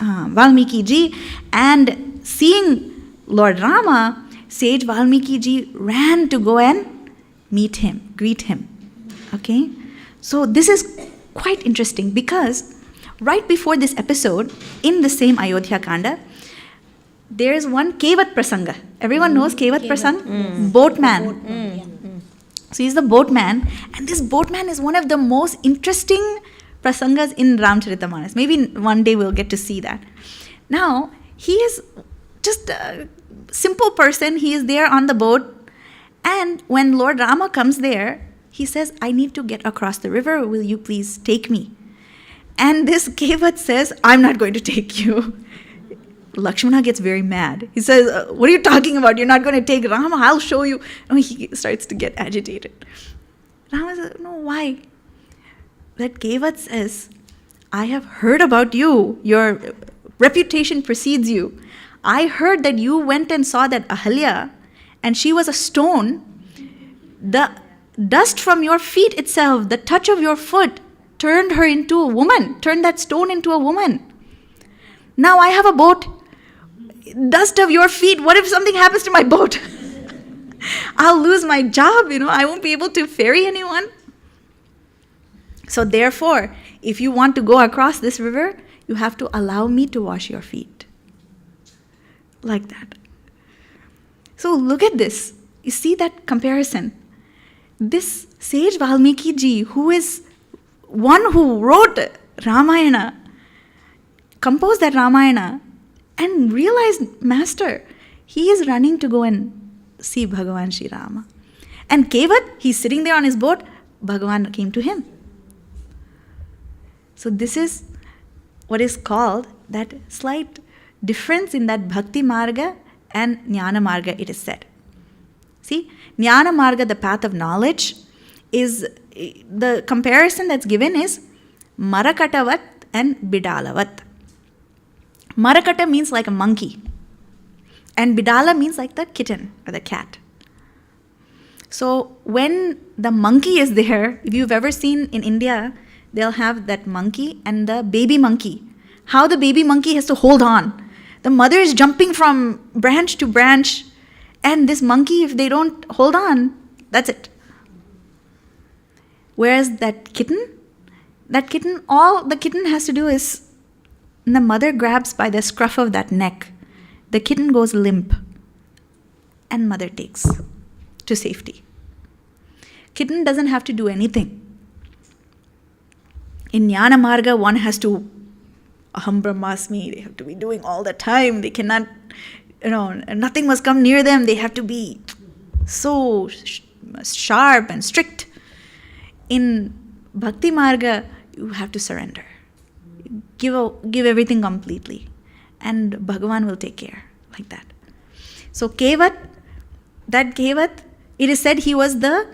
Valmiki ji, and seeing Lord Rama, sage Valmiki ji ran to go and meet him, greet him. Okay? So this is quite interesting because right before this episode, in the same Ayodhya Kanda, there is one Kevat Prasanga. Everyone knows Kevat Prasanga? Boatman. So he's the boatman, and this boatman is one of the most interesting prasangas in Ramcharitamanas. Maybe one day we'll get to see that. Now, he is just a simple person. He is there on the boat, and when Lord Rama comes there, he says, I need to get across the river. Will you please take me? And this Kevat says, I'm not going to take you. Lakshmana gets very mad. He says, what are you talking about? You're not going to take Rama. I'll show you. And he starts to get agitated. Rama says, no, why? That Kevat says, I have heard about you. Your reputation precedes you. I heard that you went and saw that Ahalya, and she was a stone. The dust from your feet itself, the touch of your foot, turned her into a woman, turned that stone into a woman. Now I have a boat. Dust of your feet, what if something happens to my boat? I'll lose my job, I won't be able to ferry anyone. So therefore, if you want to go across this river, you have to allow me to wash your feet. Like that. So look at this. You see that comparison. This sage Valmiki ji, who is one who wrote Ramayana, composed that Ramayana, and realized, Master, he is running to go and see Bhagavan Shri Rama. And Kevat, he's sitting there on his boat, Bhagavan came to him. So this is what is called that slight difference in that Bhakti Marga and Jnana Marga, it is said. See, Jnana Marga, the path of knowledge, is the comparison that's given is Marakatavat and Bidalavat. Marakata means like a monkey, and Bidala means like the kitten or the cat. So when the monkey is there, if you've ever seen in India, they'll have that monkey and the baby monkey. How the baby monkey has to hold on. The mother is jumping from branch to branch, and this monkey, if they don't hold on, that's it. Whereas that kitten, all the kitten has to do is, the mother grabs by the scruff of that neck. The kitten goes limp, and mother takes to safety. Kitten doesn't have to do anything. In Jnana Marga, one has to aham brahmasmi, they have to be doing all the time. They cannot, nothing must come near them. They have to be so sharp and strict. In Bhakti Marga, you have to surrender. Give everything completely, and Bhagavan will take care like that. So Kevat, it is said he was the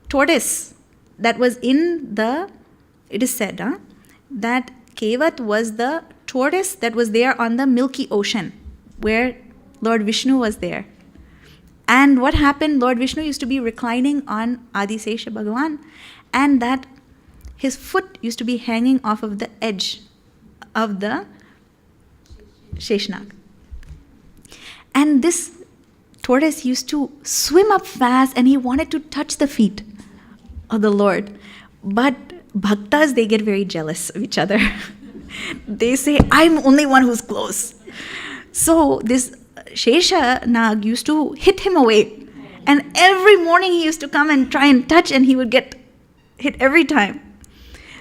tortoise that was in the, it is said that Kevat was the tortoise that was there on the Milky Ocean, where Lord Vishnu was there. And what happened, Lord Vishnu used to be reclining on Adisesha Bhagavan, and that his foot used to be hanging off of the edge of the Sheshnag. And this tortoise used to swim up fast, and he wanted to touch the feet of the Lord. But bhaktas, they get very jealous of each other. They say, I'm only one who's close. So this Shesha Nag used to hit him away. And every morning he used to come and try and touch, and he would get hit every time.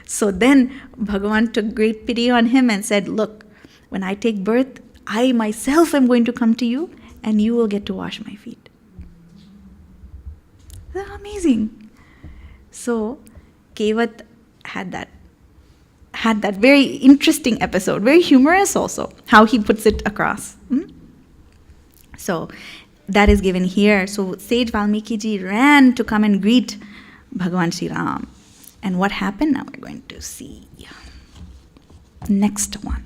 So then Bhagavan took great pity on him and said, look, when I take birth, I myself am going to come to you, and you will get to wash my feet. That's amazing. So Kevat had that very interesting episode, very humorous also, how he puts it across. So that is given here. So Sage Valmiki ji ran to come and greet Bhagavan Sri Ram. And what happened? Now we're going to see. Next one.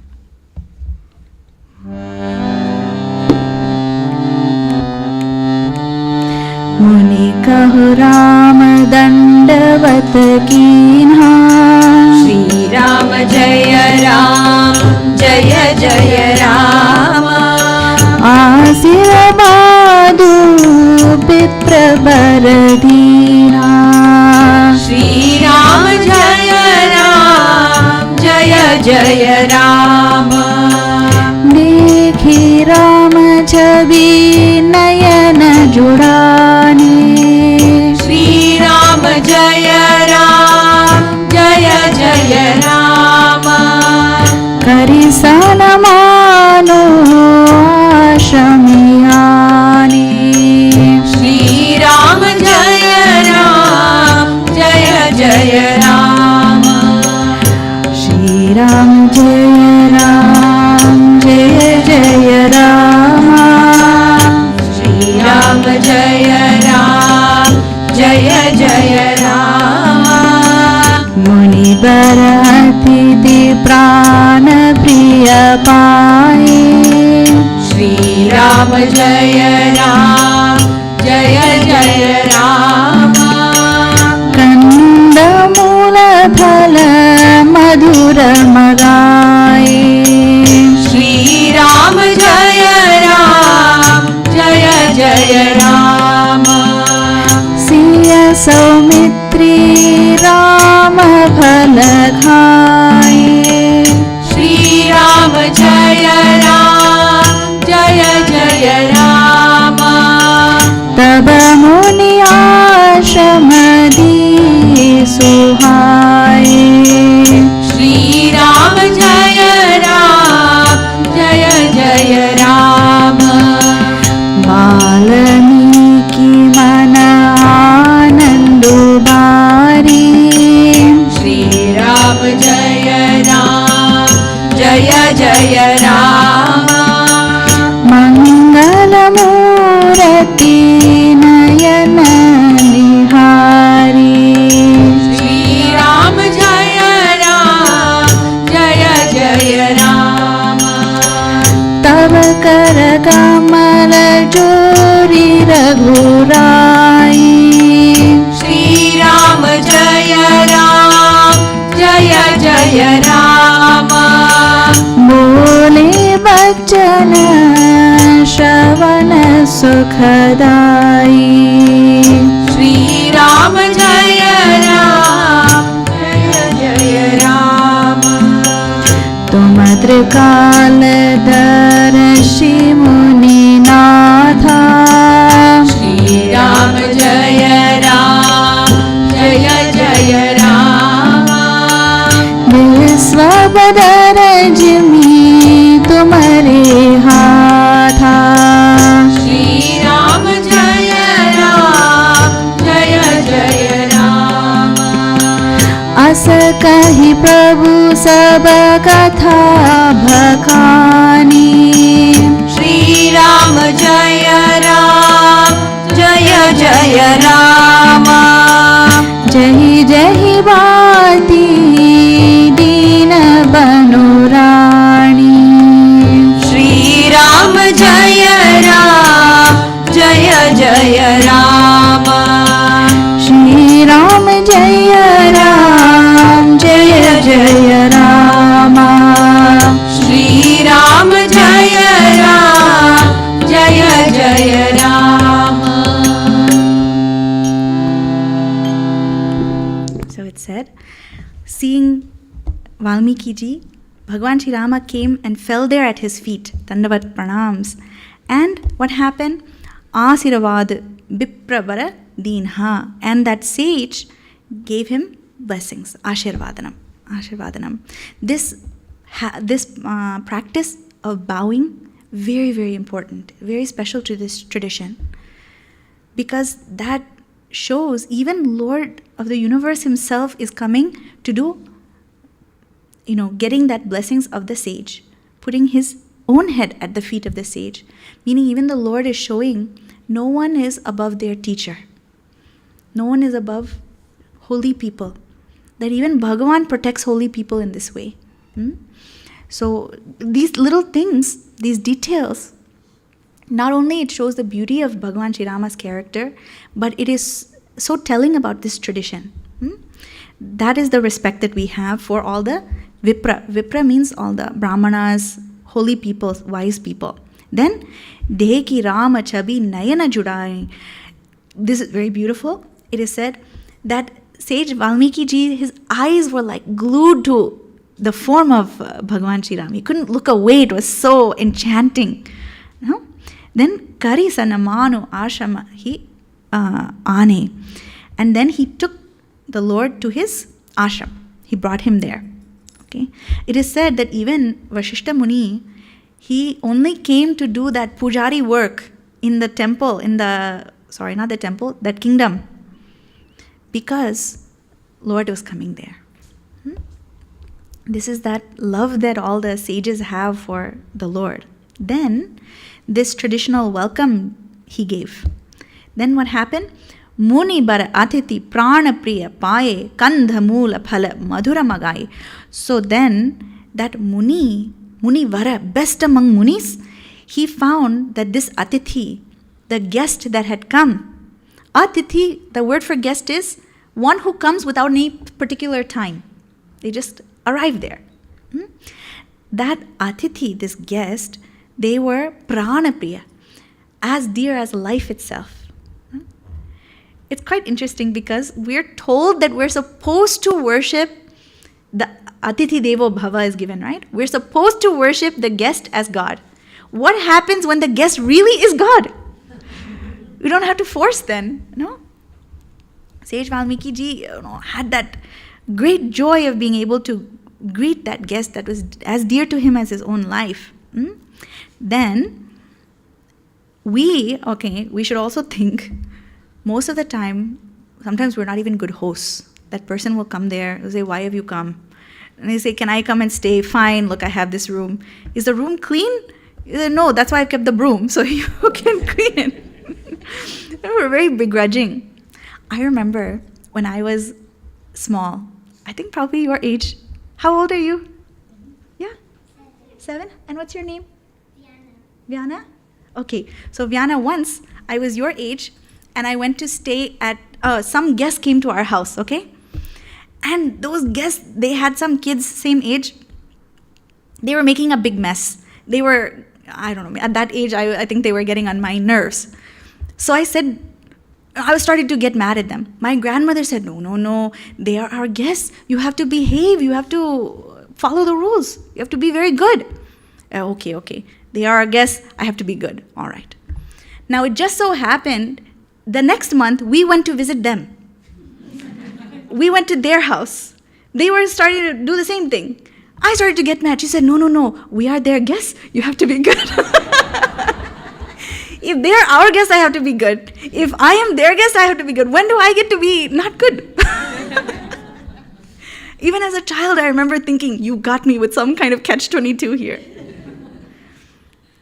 Muni kahu Ram dandavat kinha. Shri Ram Jaya Ram, Jaya Jaya Rama. Asirabadu Pitrabar Dheera. Shri Ram Jaya Ram, Jaya Jaya Rama. Dekhi Ram Chabi Nayana Judani. Shri Ram Jaya Ram, Jaya Jaya Rama. Kari Sanamano Ashamiyani. Shri Ram Jaya Ram, Jaya Jaya Rama. Shri Ram Jaya Ram, Jaya Jaya Rama. Shri Ram Jaya Ram, Jaya Jaya Rama. Muni Bharati Prana Priya Pai. Shri Ram Jaya Ram, Jaya Jaya Rama. Kanda Mula Phala Madhura Magai. Shri Ram Jaya Ram, Jaya Jaya Rama. Siya Saumitri Rama Phala Khai. Shri Ram Jaya Ram, Jaya Jaya Rama. Taba Muni Ashamadi Suhai. Shri Ram Jaya Ram, Jaya Jaya Rama. Valmiki Mana Anandu Bari. Shri Ram Jaya Ram, Jaya Jaya Rama. Mangala Murati Nayan जय राम बोले बच्चन श्रवण सुखदाई श्री राम जय राम जय जय राम तुम त्रिकालदर्शि मुनिनाथा श्री राम जय राम जय जय राम विश्वबदर जिमी तुम्हारे हाथा श्री राम जय राम जय जय राम अस कही प्रभु सब कथा भखानी श्री राम जय राम जय जय राम जही जही बाती दीन बनुराणी श्री राम जय राम जय जय राम श्री राम जय राम जय जय राम श्री राम जय राम जय जय Ram So it said, seeing Valmiki ji, Bhagwan Shri Rama came and fell there at his feet, Dandavat pranams. And what happened? Asiravad Bipravara Dinha. And that sage gave him blessings, Ashirvadanam. Ashirvadanam. This practice of bowing, very, very important, very special to this tradition. Because that shows even Lord of the universe himself is coming to do, getting that blessings of the sage, putting his own head at the feet of the sage, meaning even the Lord is showing no one is above their teacher, no one is above holy people, that even Bhagavan protects holy people in this way. So these little things, these details, not only it shows the beauty of Bhagavan Shri Rama's character, but it is so telling about this tradition. That is the respect that we have for all the Vipra. Vipra means all the Brahmanas, holy people, wise people. Then, Deki Rama Chabi Nayana Judai. This is very beautiful. It is said that sage Valmiki ji, his eyes were like glued to the form of Bhagavan Shri Ram. He couldn't look away. It was so enchanting. Then Kari Sanamanu Ashama he Ane. And then he took the Lord to his ashram. He brought him there. Okay. It is said that even Vashishta Muni, he only came to do that pujari work in the temple, that kingdom, because Lord was coming there. This is that love that all the sages have for the Lord. Then this traditional welcome he gave. Then what happened? Muni bara atiti prana priya paye kandha moola phala madhura magai. So then that Muni Vara, best among munis, he found that this Atithi, the guest that had come, Atithi, the word for guest is one who comes without any particular time. They just arrive there. That Atithi, this guest, they were Pranapriya, as dear as life itself. It's quite interesting because we're told that we're supposed to worship the Atithi Devo Bhava is given, right? We're supposed to worship the guest as God. What happens when the guest really is God? We don't have to force then, no? Sage Valmiki ji had that great joy of being able to greet that guest that was as dear to him as his own life. Then we should also think, most of the time, sometimes we're not even good hosts. That person will come there, they'll say, why have you come? And they say, can I come and stay? Fine, look, I have this room. Is the room clean? You say, no, that's why I've kept the broom, so you can clean it. We're very begrudging. I remember when I was small, I think probably your age. How old are you? Yeah? 7? And what's your name? Vyana? Okay, so Vyana, once I was your age and I went to stay at, some guest came to our house, okay? And those guests, they had some kids same age. They were making a big mess. They were, I don't know, at that age, I think they were getting on my nerves. So I was starting to get mad at them. My grandmother said, no, they are our guests. You have to behave. You have to follow the rules. You have to be very good. Okay. They are our guests. I have to be good. All right. Now, it just so happened, the next month, we went to visit them. We went to their house. They were starting to do the same thing. I started to get mad. She said, no, we are their guests. You have to be good. If they're our guests, I have to be good. If I am their guest, I have to be good. When do I get to be not good? Even as a child, I remember thinking, you got me with some kind of catch-22 here.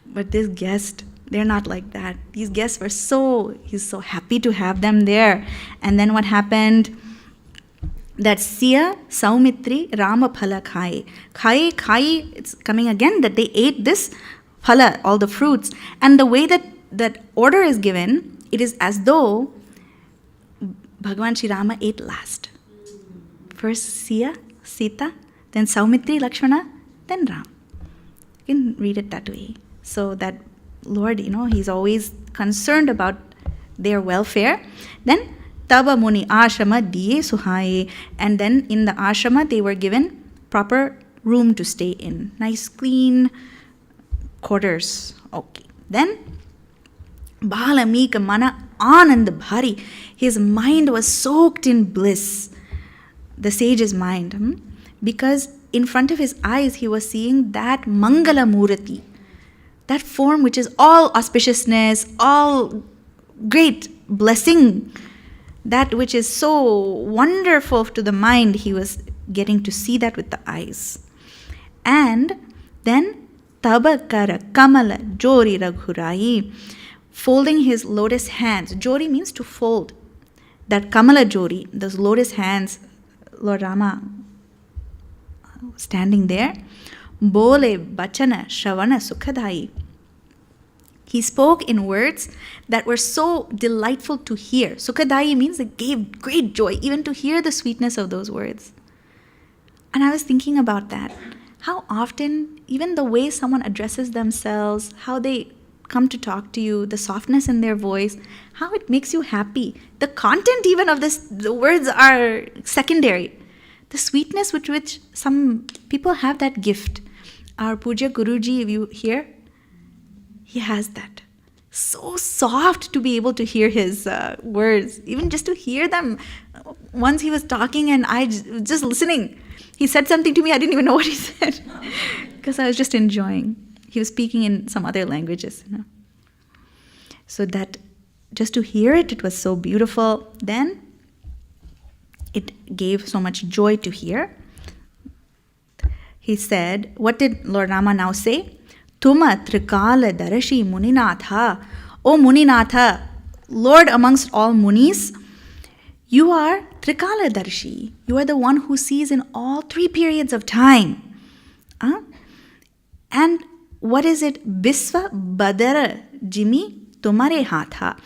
But this guest, they're not like that. These guests he's so happy to have them there. And then what happened? That Siya Saumitri Rama Phala Khai. Khai, it's coming again, that they ate this phala, all the fruits. And the way that order is given, it is as though Bhagavan Shri Rama ate last. First Siya, Sita, then Saumitri, Lakshmana, then Ram. You can read it that way. So that Lord, He's always concerned about their welfare. Then Taba Muni Ashrama Diye Suhaye. And then in the ashrama, they were given proper room to stay in. Nice, clean quarters. Okay. Then Balamika Mana Anand Bhari. His mind was soaked in bliss. The sage's mind. Because in front of his eyes, he was seeing that Mangala Murati. That form which is all auspiciousness, all great blessing. That which is so wonderful to the mind, he was getting to see that with the eyes. And then Tabakara Kamala Jori Raghurai, folding his lotus hands. Jori means to fold. That Kamala Jori, those lotus hands, Lord Rama standing there. Bole Bachana Shavana Sukhadai. He spoke in words that were so delightful to hear. Sukhadai means it gave great joy, even to hear the sweetness of those words. And I was thinking about that. How often, even the way someone addresses themselves, how they come to talk to you, the softness in their voice, how it makes you happy. The content even of the words are secondary. The sweetness with which some people have that gift. Our Puja Guruji, if you hear, he has that. So soft to be able to hear his words, even just to hear them. Once he was talking and I just listening. He said something to me, I didn't even know what he said because I was just enjoying. He was speaking in some other languages. So that just to hear it, it was so beautiful. Then it gave so much joy to hear. He said, what did Lord Rama now say? Tuma Trikala Darashi Muninatha. O Muninatha, Lord amongst all Munis, you are Trikala Darshi. You are the one who sees in all three periods of time. And what is it? Bisva Badara Jimmy Tumare Hatha.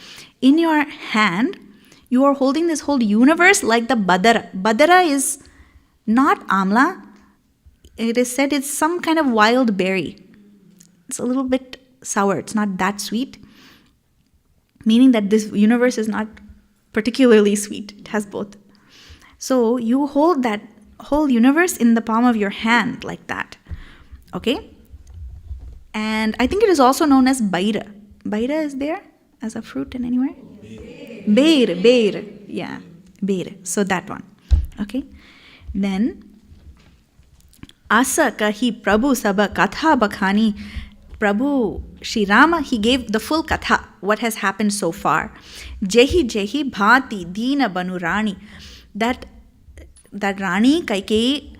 In your hand, you are holding this whole universe like the Badara. Badara is not amla. It is said it's some kind of wild berry. It's a little bit sour. It's not that sweet. Meaning that this universe is not particularly sweet. It has both. So you hold that whole universe in the palm of your hand like that. Okay? And I think it is also known as Baira. Baira is there as a fruit in anywhere? Beir. Yeah, Beir. So that one. Okay? Then Asa kahi Prabhu Sabha Katha Bakhani. Prabhu Shri Rama, he gave the full katha, what has happened so far. Jehi bhati dina banurani. That Rani Kaikeyi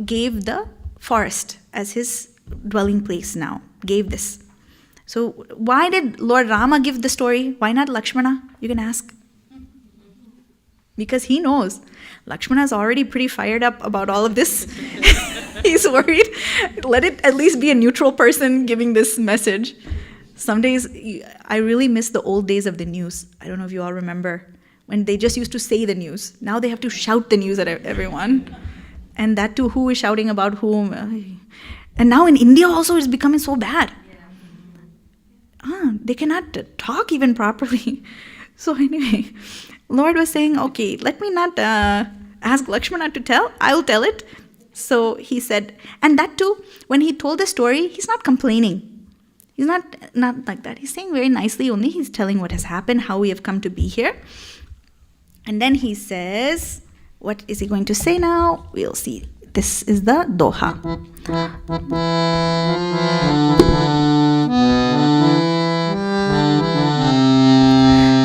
gave the forest as his dwelling place now. Gave this. So why did Lord Rama give the story? Why not Lakshmana? You can ask. Because he knows. Lakshmana is already pretty fired up about all of this. He's worried. Let it at least be a neutral person giving this message. Some days, I really miss the old days of the news. I don't know if you all remember when they just used to say the news. Now they have to shout the news at everyone. And that too, who is shouting about whom. And now in India also it's becoming so bad. They cannot talk even properly. So anyway, Lord was saying, okay, let me not ask Lakshmana to tell. I'll tell it. So he said, and that too, when he told the story, he's not complaining. He's not like that. He's saying very nicely only. He's telling what has happened, how we have come to be here. And then he says, what is he going to say now? We'll see. This is the Doha.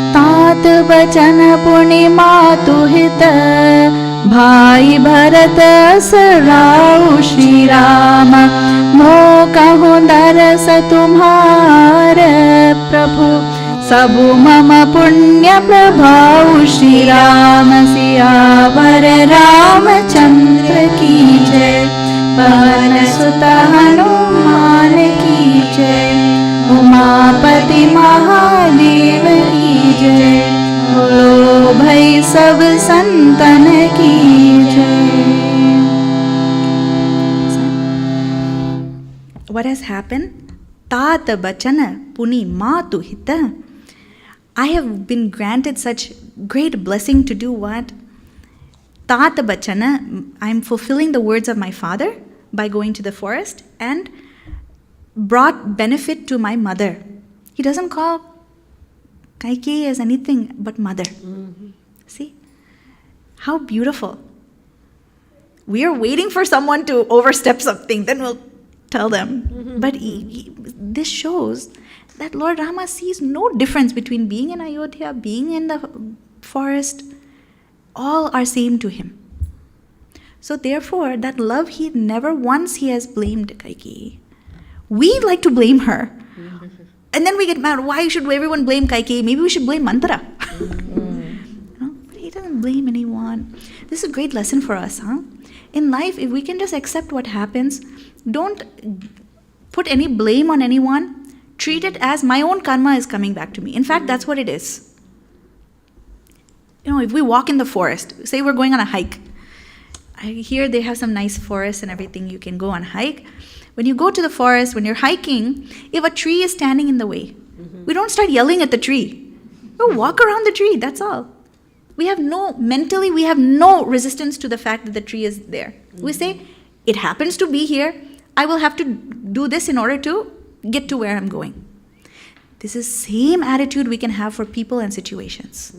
तात बचन पुनि मातु हित भाई भरत असराउ श्री राम मोह कहूँ दरस तुम्हार प्रभु सबु मम पुण्य प्रभाउ श्री राम सियावर रामचंद्र की जय पवन सुत हनुमान की जय उमापति महादेव की जय बोलो भाई सब संतन की जय. What has happened? Tat bachana puni matu hita. I have been granted such great blessing to do what? Tat bachana, I am fulfilling the words of my father by going to the forest and brought benefit to my mother. He doesn't call Kaikeyi as anything but mother. Mm-hmm. See? How beautiful. We are waiting for someone to overstep something, then we'll tell them. Mm-hmm. But this shows that Lord Rama sees no difference between being in Ayodhya, being in the forest. All are same to him. So therefore, that love, he never once he has blamed Kaikeyi. We like to blame her. And then we get mad. Why should everyone blame Kaikeyi? Maybe we should blame Manthara. But he doesn't blame anyone. This is a great lesson for us. In life, if we can just accept what happens, don't put any blame on anyone. Treat it as my own karma is coming back to me. In fact, that's what it is. If we walk in the forest, say we're going on a hike. I hear they have some nice forests and everything. You can go on hike. When you go to the forest, when you're hiking, if a tree is standing in the way, we don't start yelling at the tree. We walk around the tree, that's all. We have no resistance to the fact that the tree is there. We say, it happens to be here. I will have to do this in order to get to where I'm going. This is same attitude we can have for people and situations.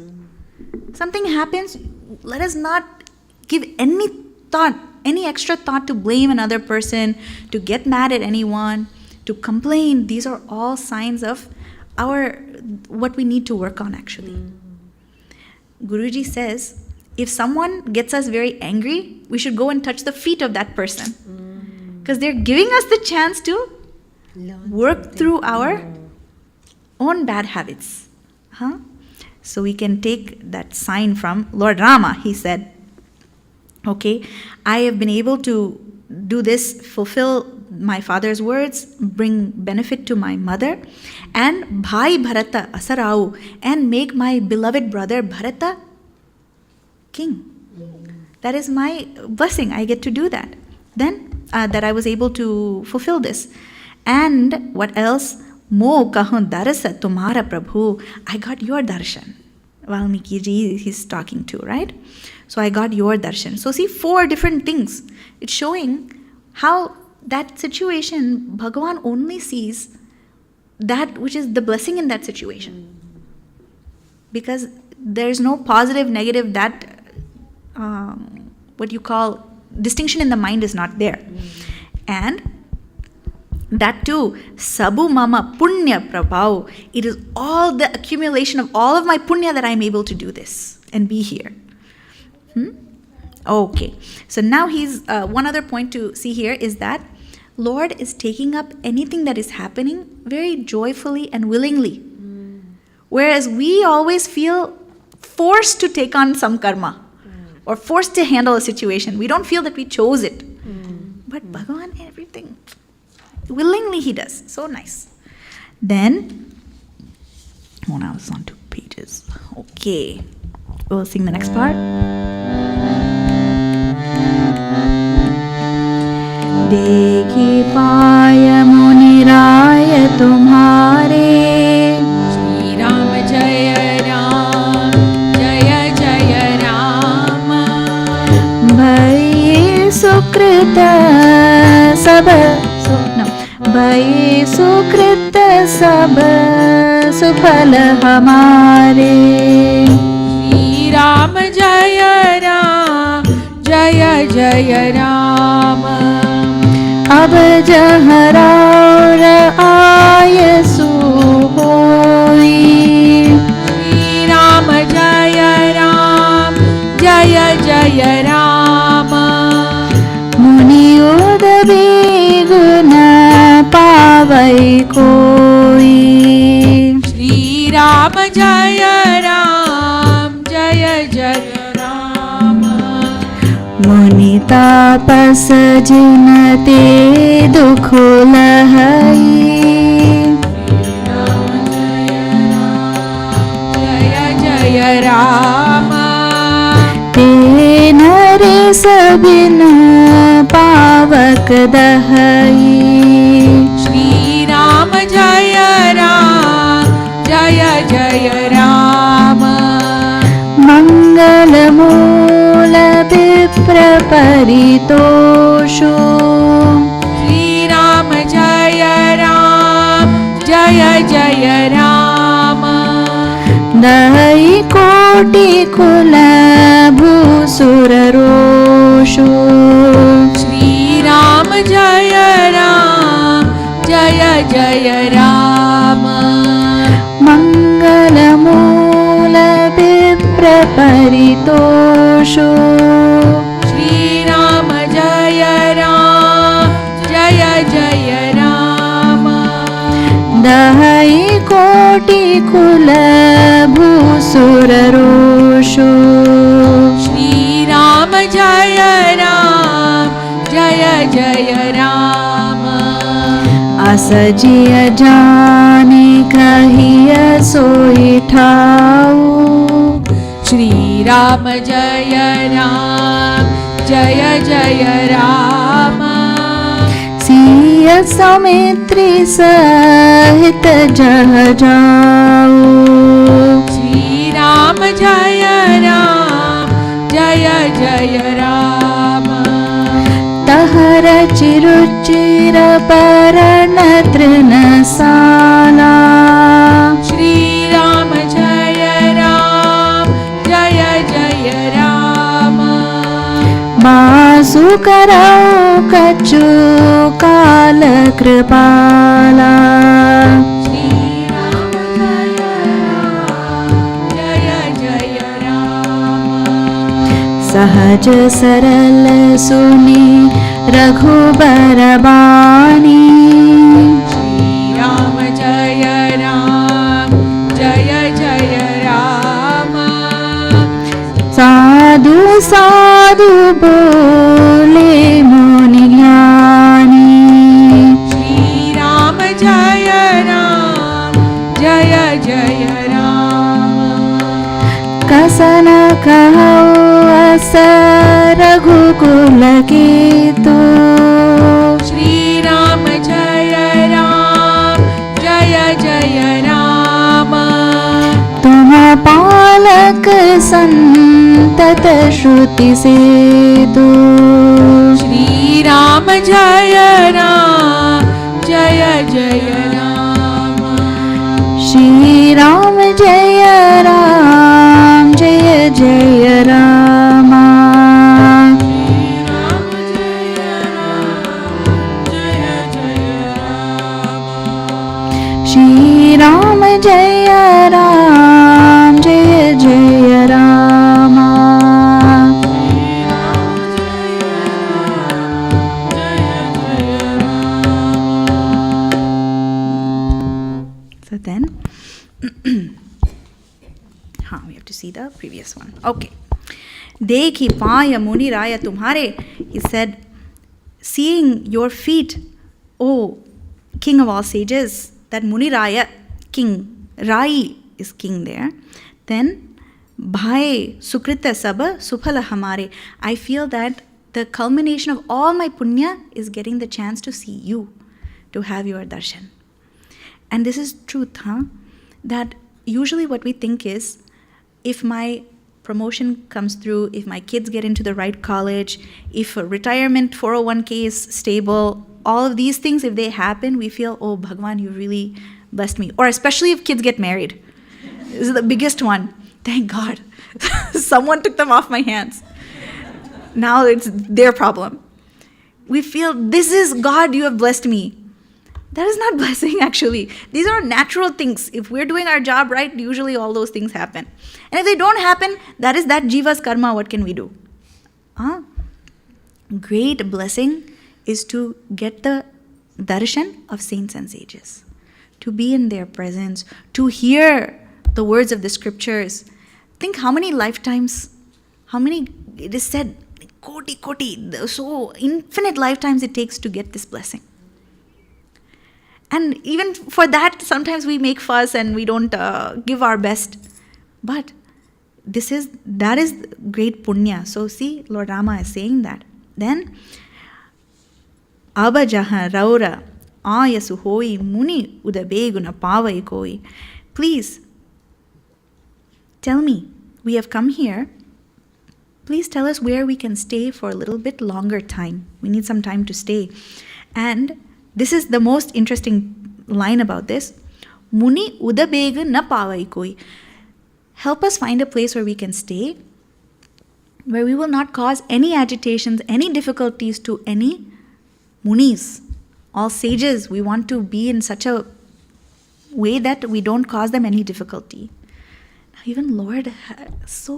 Something happens, let us not give any thought, any extra thought to blame another person, to get mad at anyone, to complain. These are all signs of what we need to work on actually. Guruji says, if someone gets us very angry, we should go and touch the feet of that person. Because they're giving us the chance to work through our own bad habits. So we can take that sign from Lord Rama. He said, okay, I have been able to do this, fulfill my father's words, bring benefit to my mother, and Bhai Bharata Asarau, and make my beloved brother Bharata king. That is my blessing. I get to do that. Then, that I was able to fulfill this. And what else? Mo kahun darasa tumhara prabhu. I got your darshan. Valmiki ji he's talking to, right? So I got your darshan. So see, 4 different things. It's showing how that situation, Bhagavan only sees that which is the blessing in that situation. Because there's no positive, negative, that what you call distinction in the mind is not there. And that too, sabu mama punya prabhav. It is all the accumulation of all of my punya that I am able to do this and be here. Okay, so now he's one other point to see here is that Lord is taking up anything that is happening very joyfully and willingly. Whereas we always feel forced to take on some karma or forced to handle a situation. We don't feel that we chose it. But Bhagavan, everything, willingly he does. So nice. Then, now it's on 2 pages. Okay. we'll sing the next part. देखी पाय मुनिराय तुम्हारे, श्री राम जय राम, जय जय राम। भई सुकृत सब भई सुकृत सब सुफल हमारे। श्री राम जय राम, जय जय राम। अब जहरार आयसु होई, श्री राम जय राम, जय जय राम। मुनियोद बेगुन पावै कोई, श्री राम जय राम, जय जय राम। मुनि तापस जिन ते दुख लहई, जय जय राम। ते नरेश बिन पावक दहई। श्री राम जय राम, जय जय राम। मंगल मूल विप्र परितोषो, श्री राम जय राम, जय जय राम। दई कोटि कुल भूसुर रोषो, श्री राम जय राम, जय जय राम। मंगल मूल विप्र परितोषो, श्री राम जय राम, जय जय राम। दई कोटि कुल भूसुर रोषो, श्री राम जय राम, जय जय राम। असजिय जाने कहिय सोई ठाऊ, श्री राम जय राम, जय जय राम। सिय सौमित्री सहित जह जाऊ, श्री राम जय राम, जय जय राम। तहर चिरुचिर परण तृणसाला, श्री राम जय राम, जय जय राम। बासु करौ कछु काल कृपाला, श्री राम जय राम, जय जय राम। सहज सरल सुनी रघुबर बानी, श्री राम जय राम, जय जय राम। साधु साधु बोले मुनि ज्ञानी, श्री राम जय राम, जय जय राम। कसन कहौ अस रघुकुल कीतो, श्री राम जय राम, जय जय राम। तुम पालक संतत श्रुति से तो, श्री राम जय राम, जय जय राम। श्री राम जय राम, जय जय राम। श्री राम जय राम, जय जय Ram. So then, we have to see the previous one. Okay. Dekhi paya muni raya tumhare. He said, seeing your feet, O king of all sages, that Muni Raya, king, Rai is king there. Then, Bhai sukrita saba suphala hamare. I feel that the culmination of all my punya is getting the chance to see you, to have your darshan. And this is truth, huh? That usually what we think is, if my promotion comes through, if my kids get into the right college, if a retirement 401k is stable, all of these things, if they happen, we feel, oh, Bhagwan, you really blessed me. Or especially if kids get married. This is the biggest one. Thank God. Someone took them off my hands. Now it's their problem. We feel, this is God, you have blessed me. That is not blessing, actually. These are natural things. If we're doing our job right, usually all those things happen. And if they don't happen, that is that jiva's karma. What can we do? Great blessing is to get the darshan of saints and sages, to be in their presence, to hear the words of the scriptures. Think how many lifetimes, it is said, koti, so infinite lifetimes it takes to get this blessing. And even for that, sometimes we make fuss and we don't give our best. But that is great punya. So see, Lord Rama is saying that. Then, Abajaha Raura Ayasu Hoi Muni Udabeguna Pavai Koi. Please, tell me, we have come here. Please tell us where we can stay for a little bit longer time. We need some time to stay. And this is the most interesting line about this. Muni udabega na pavai koi. Help us find a place where we can stay, where we will not cause any agitations, any difficulties to any munis. All sages, we want to be in such a way that we don't cause them any difficulty. Now even Lord, this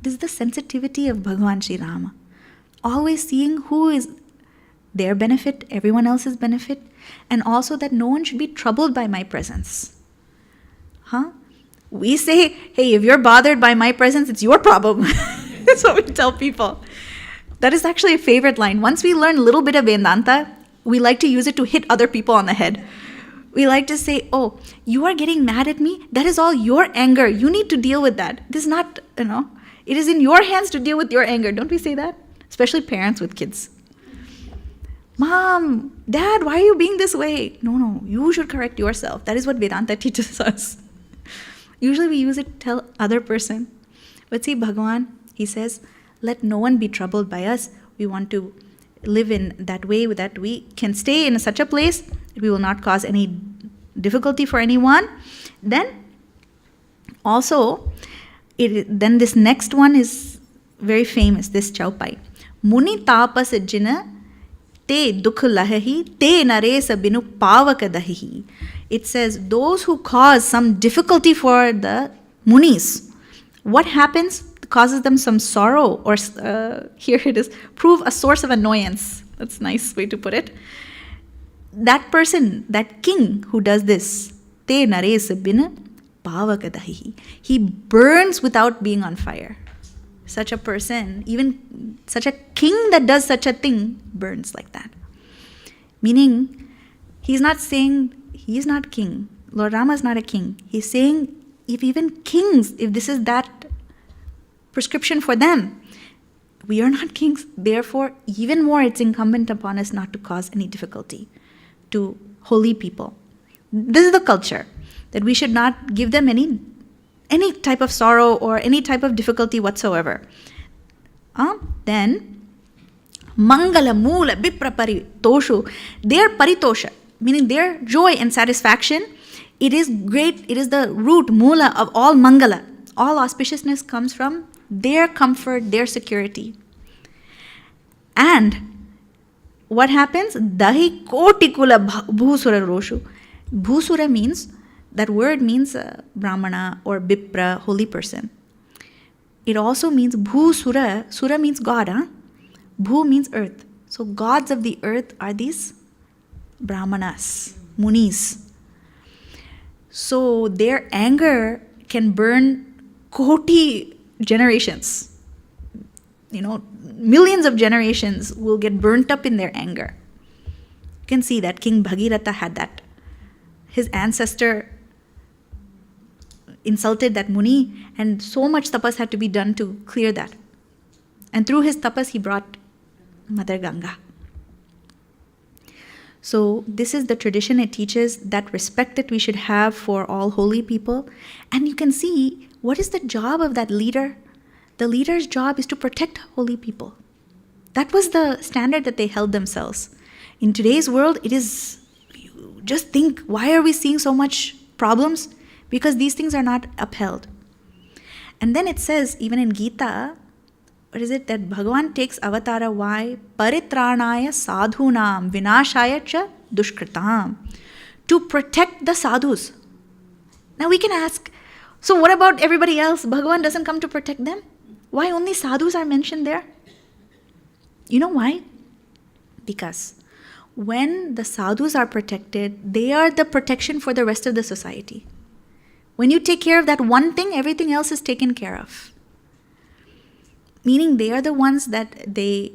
is the sensitivity of Bhagavan Sri Rama. Always seeing who is their benefit, everyone else's benefit, and also that no one should be troubled by my presence. We say, hey, if you're bothered by my presence, it's your problem. That's what we tell people. That is actually a favorite line. Once we learn a little bit of Vedanta, we like to use it to hit other people on the head. We like to say, oh, you are getting mad at me? That is all your anger. You need to deal with that. This is not, it is in your hands to deal with your anger. Don't we say that? Especially parents with kids. Mom, Dad, why are you being this way? No, you should correct yourself. That is what Vedanta teaches us. Usually we use it to tell other person. But see, Bhagavan, he says, let no one be troubled by us. We want to live in that way that we can stay in such a place that we will not cause any difficulty for anyone. Then also, then this next one is very famous, this Chaupai. Muni tapas jina te dukh lahahi, te naresa binu pavaka dahihi. It says, those who cause some difficulty for the munis, what happens? Causes them some sorrow, or here it is, prove a source of annoyance. That's a nice way to put it. That person, that king who does this, te naresa binu pavaka dahihi. He burns without being on fire. Such a person, even such a king that does such a thing, burns like that. Meaning, he's not saying he's not king. Lord Rama is not a king. He's saying if even kings, if this is that prescription for them, we are not kings. Therefore, even more it's incumbent upon us not to cause any difficulty to holy people. This is the culture, that we should not give them any type of sorrow or any type of difficulty whatsoever. Then, Mangala Mula Bipra Paritoshu, their paritosha, meaning their joy and satisfaction, it is great, it is the root, mula of all mangala. All auspiciousness comes from their comfort, their security. And what happens? Dahi kotikula bhusura roshu. Bhusura means, that word means Brahmana or Bipra, holy person. It also means Bhusura. Sura means God. Bhu means earth. So gods of the earth are these Brahmanas, Munis. So their anger can burn koti generations. Millions of generations will get burnt up in their anger. You can see that King Bhagirath had that. His ancestor, insulted that Muni, and so much tapas had to be done to clear that. And through his tapas, he brought Mother Ganga. So this is the tradition. It teaches that respect that we should have for all holy people. And you can see, what is the job of that leader? The leader's job is to protect holy people. That was the standard that they held themselves. In today's world, it is, just think, why are we seeing so much problems? Because these things are not upheld. And then it says, even in Gita, what is it, that Bhagavan takes avatara, why? Paritranaya sadhunam vinashaya cha dushkritam. To protect the sadhus. Now we can ask, so what about everybody else? Bhagavan doesn't come to protect them? Why only sadhus are mentioned there? You know why? Because when the sadhus are protected, they are the protection for the rest of the society. When you take care of that one thing, everything else is taken care of. Meaning they are the ones that they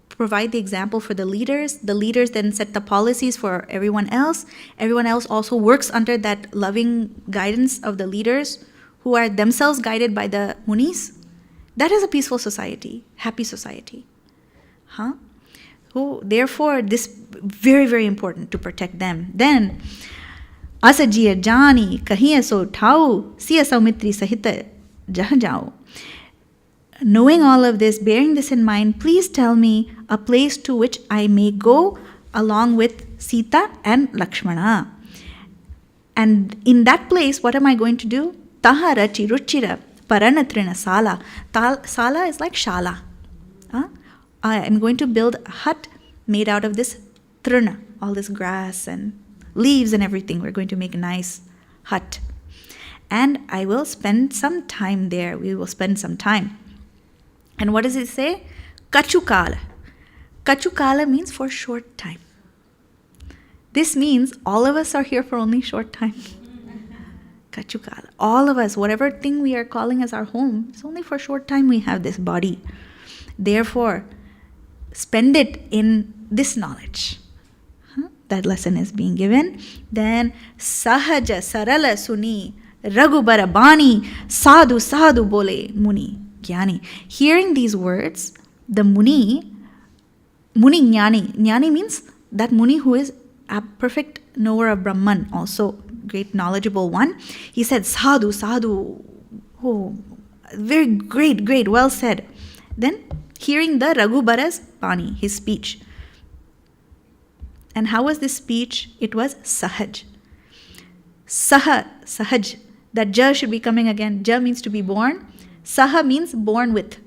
provide the example for the leaders. The leaders then set the policies for everyone else. Everyone else also works under that loving guidance of the leaders who are themselves guided by the munis. That is a peaceful society, happy society. So therefore, this very, very important to protect them. Then, asajiya jani kahiya so thau siya saumitri sahita jah jao. Knowing all of this, bearing this in mind, please tell me a place to which I may go along with Sita and Lakshmana. And in that place, what am I going to do? Taha rachi ruchira paranatrina sala. Sala is like shala. I am going to build a hut made out of this trina, all this grass and leaves and everything. We're going to make a nice hut. And I will spend some time there. We will spend some time. And what does it say? Kachukala. Kachukala means for short time. This means all of us are here for only short time. Kachukala. All of us, whatever thing we are calling as our home, it's only for short time we have this body. Therefore, spend it in this knowledge. That lesson is being given. Then, Sahaja Sarala Suni Raghubara Bani Sadhu Sadhu Bole Muni. Jnani. Hearing these words, the Muni Jnani. Jnani means that Muni who is a perfect knower of Brahman, also great knowledgeable one. He said, Sadhu, Sadhu. Oh, very great, well said. Then, hearing the Raghubara's Bani, his speech. And how was this speech? It was Sahaj. Sahaj. That Ja should be coming again. Ja means to be born. Saha means born with,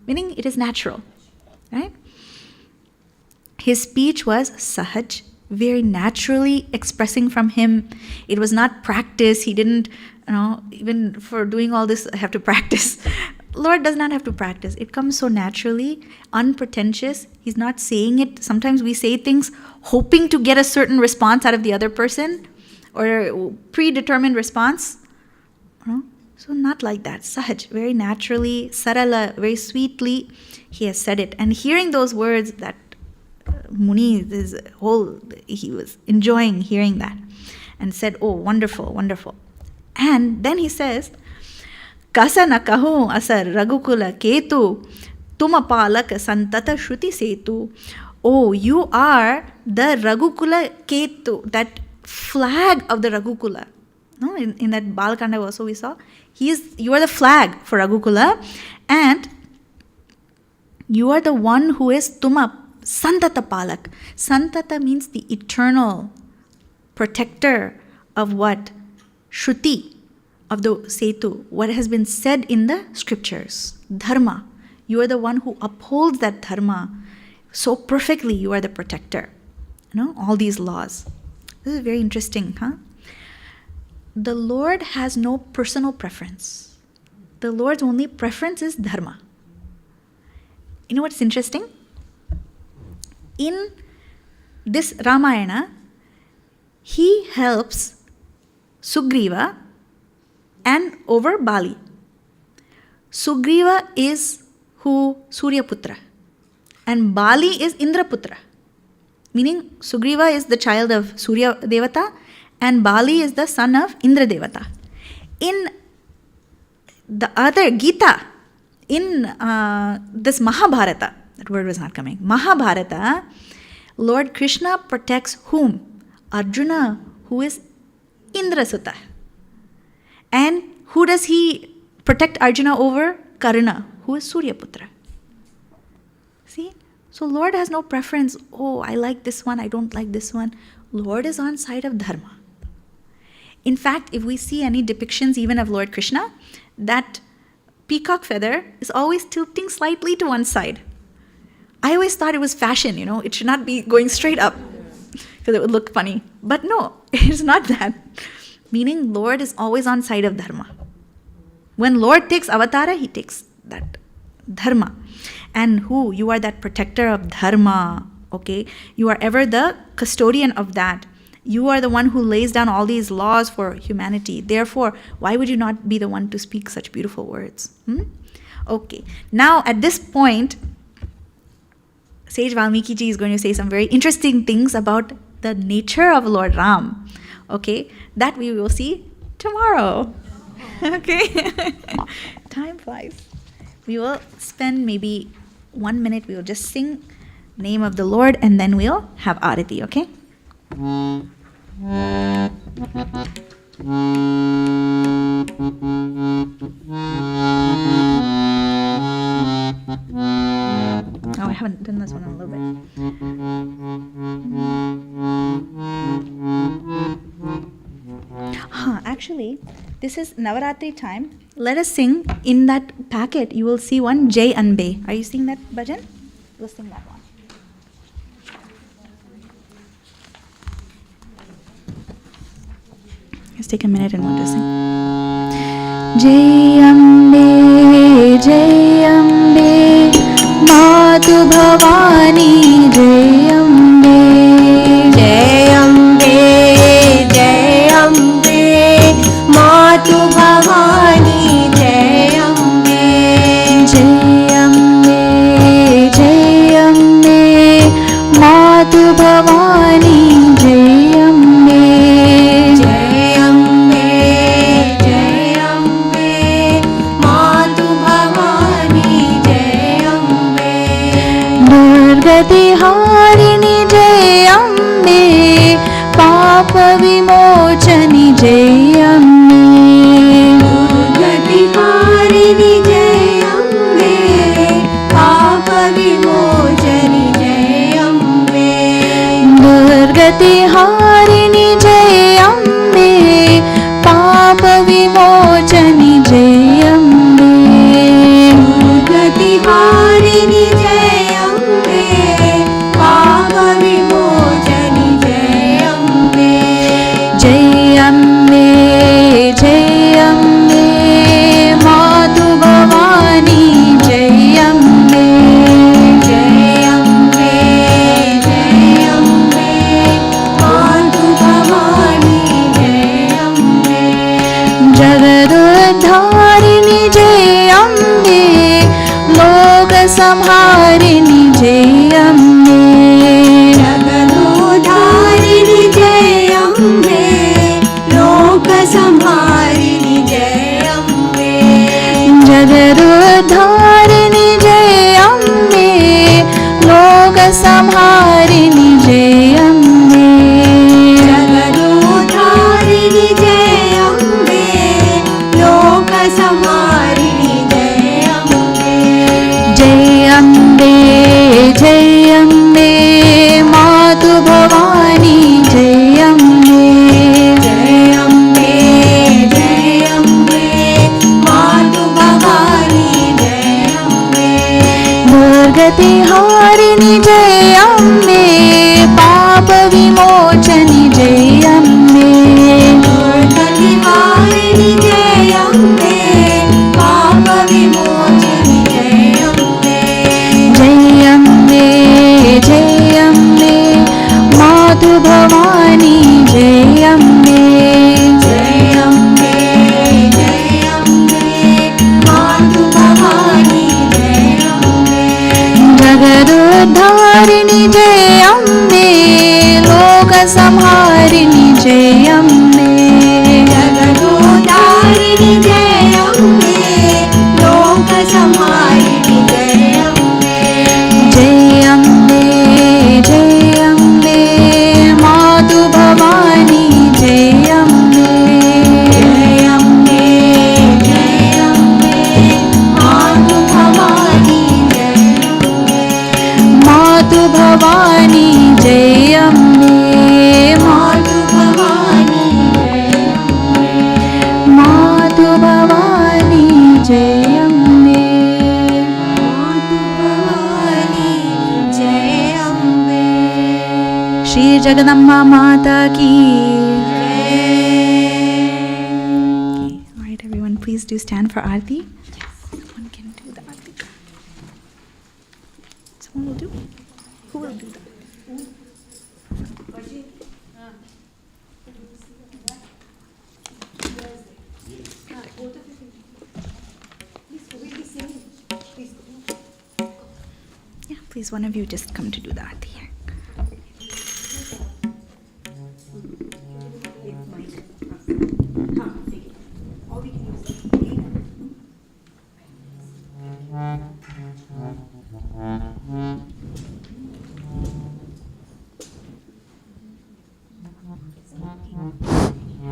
meaning it is natural, right? His speech was Sahaj, very naturally expressing from him. It was not practice. He didn't, even for doing all this, I have to practice. Lord does not have to practice. It comes so naturally, unpretentious. He's not saying it. Sometimes we say things hoping to get a certain response out of the other person or predetermined response. So not like that. Sahaj, very naturally, sarala, very sweetly, he has said it. And hearing those words, that Muni, he was enjoying hearing that and said, oh, wonderful, wonderful. And then he says, Kasa na kahu asar Raghukula ketu, tumapalak santata shruti setu. Oh, you are the Raghukula ketu, that flag of the Raghukula. No, in that Balakanda also we saw, you are the flag for Raghukula, and you are the one who is Tuma Santata Palak. Santata means the eternal protector of what? Shruti, of the Setu, what has been said in the scriptures. Dharma. You are the one who upholds that dharma so perfectly. You are the protector. All these laws. This is very interesting, The Lord has no personal preference. The Lord's only preference is dharma. You know what's interesting? In this Ramayana, he helps Sugriva and over Bali. Sugriva is who? Suryaputra. And Bali is Indraputra. Meaning Sugriva is the child of Surya Devata and Bali is the son of Indra Devata. In the other Gita, in this Mahabharata, that word was not coming, Mahabharata, Lord Krishna protects whom? Arjuna, who is Indrasuta. And who does he protect Arjuna over? Karna, who is Suryaputra. See? So Lord has no preference. Oh, I like this one, I don't like this one. Lord is on side of dharma. In fact, if we see any depictions even of Lord Krishna, that peacock feather is always tilting slightly to one side. I always thought it was fashion, it should not be going straight up because it would look funny. But no, it's not that. Meaning Lord is always on side of dharma. When Lord takes avatara, he takes that dharma. And who? You are that protector of dharma, okay? You are ever the custodian of that. You are the one who lays down all these laws for humanity. Therefore, why would you not be the one to speak such beautiful words? Okay. Now, at this point, Sage Valmiki ji is going to say some very interesting things about the nature of Lord Ram. Okay? That we will see tomorrow. Okay? Time flies. We will spend maybe 1 minute. We will just sing name of the Lord and then we'll have Arati. Okay? Oh, I haven't done this one in a little bit. Actually, this is Navaratri time. Let us sing. In that packet, you will see one Jai Anbe. Are you seeing that bhajan? We'll sing that one. Let's take a minute and we'll just sing. Jai Ambe, Jai Ambe, Matu Bhavani, Jai Ambe, Jai Ambe, Jai Ambe, Matu Bhavani, Jai Ambe, Jai Ambe, Jai Ambe, Matu Bhavani, Jai Ambe, Jai Ambe, Jai Ambe, Matu Bhavani, Jai Ambe, Durgati Harini, Jai Ambe, Papa Vimochani, Jai Ambe, Durgati Harini, Jai Ambe, Papa Vimochani, Jai Ambe, Durgati Harini, Jai Ambe, Papa Vimochani, Jai Ambe, Durgati Harini, Jai Ambe, Papa Vimochani, Jai Ambe, Jai Ambe, Jai Ambe, Matu Bhavani, Jai Ambe, Jai Ambe, Jai Ambe, Matu Bhavani, Jai Ambe, Jagadudharini, Jai Ambe, Loka Samharini, Jai Ambe, Jagadudharini, Jai Ambe, Loka Samharini, Jai Ambe, Jagadudharini, Jai Ambe, Loka Samharini, Jai Ambe, Jagadudharini, Jai Ambe, Loka Samharini, Jai Ambe, Jai Ambe, Jai Ambe, Matu Bhavani, Jai Ambe, Jai Ambe, Jai Ambe, Matu Bhavani, Jai Ambe, Durgati Harini, Jai Ambe, Papa Vimochani, Jai Ambe, Durgati Harini, Jai Ambe, Papa Vimochani, Jai Ambe, Jai Ambe, Jai Ambe, Matu Bhavani, Jai Ambe, Jai Ambe, Jai Ambe, Matu Bhavani, Jai Ambe, Jagadudharini, Jai Ambe, Loka Samharini, Jai Ambe, Jagadudharini, मातु भवानी जय अम्बे मातु भवानी जय अम्बे मातु भवानी जय अम्बे मातु भवानी जय अम्बे श्री जगदम्बा माता की Please do stand for Aarti. Someone can do the Aarti. Someone will do? Who will do that? Yeah, please, one of you just come to do the Aarti here.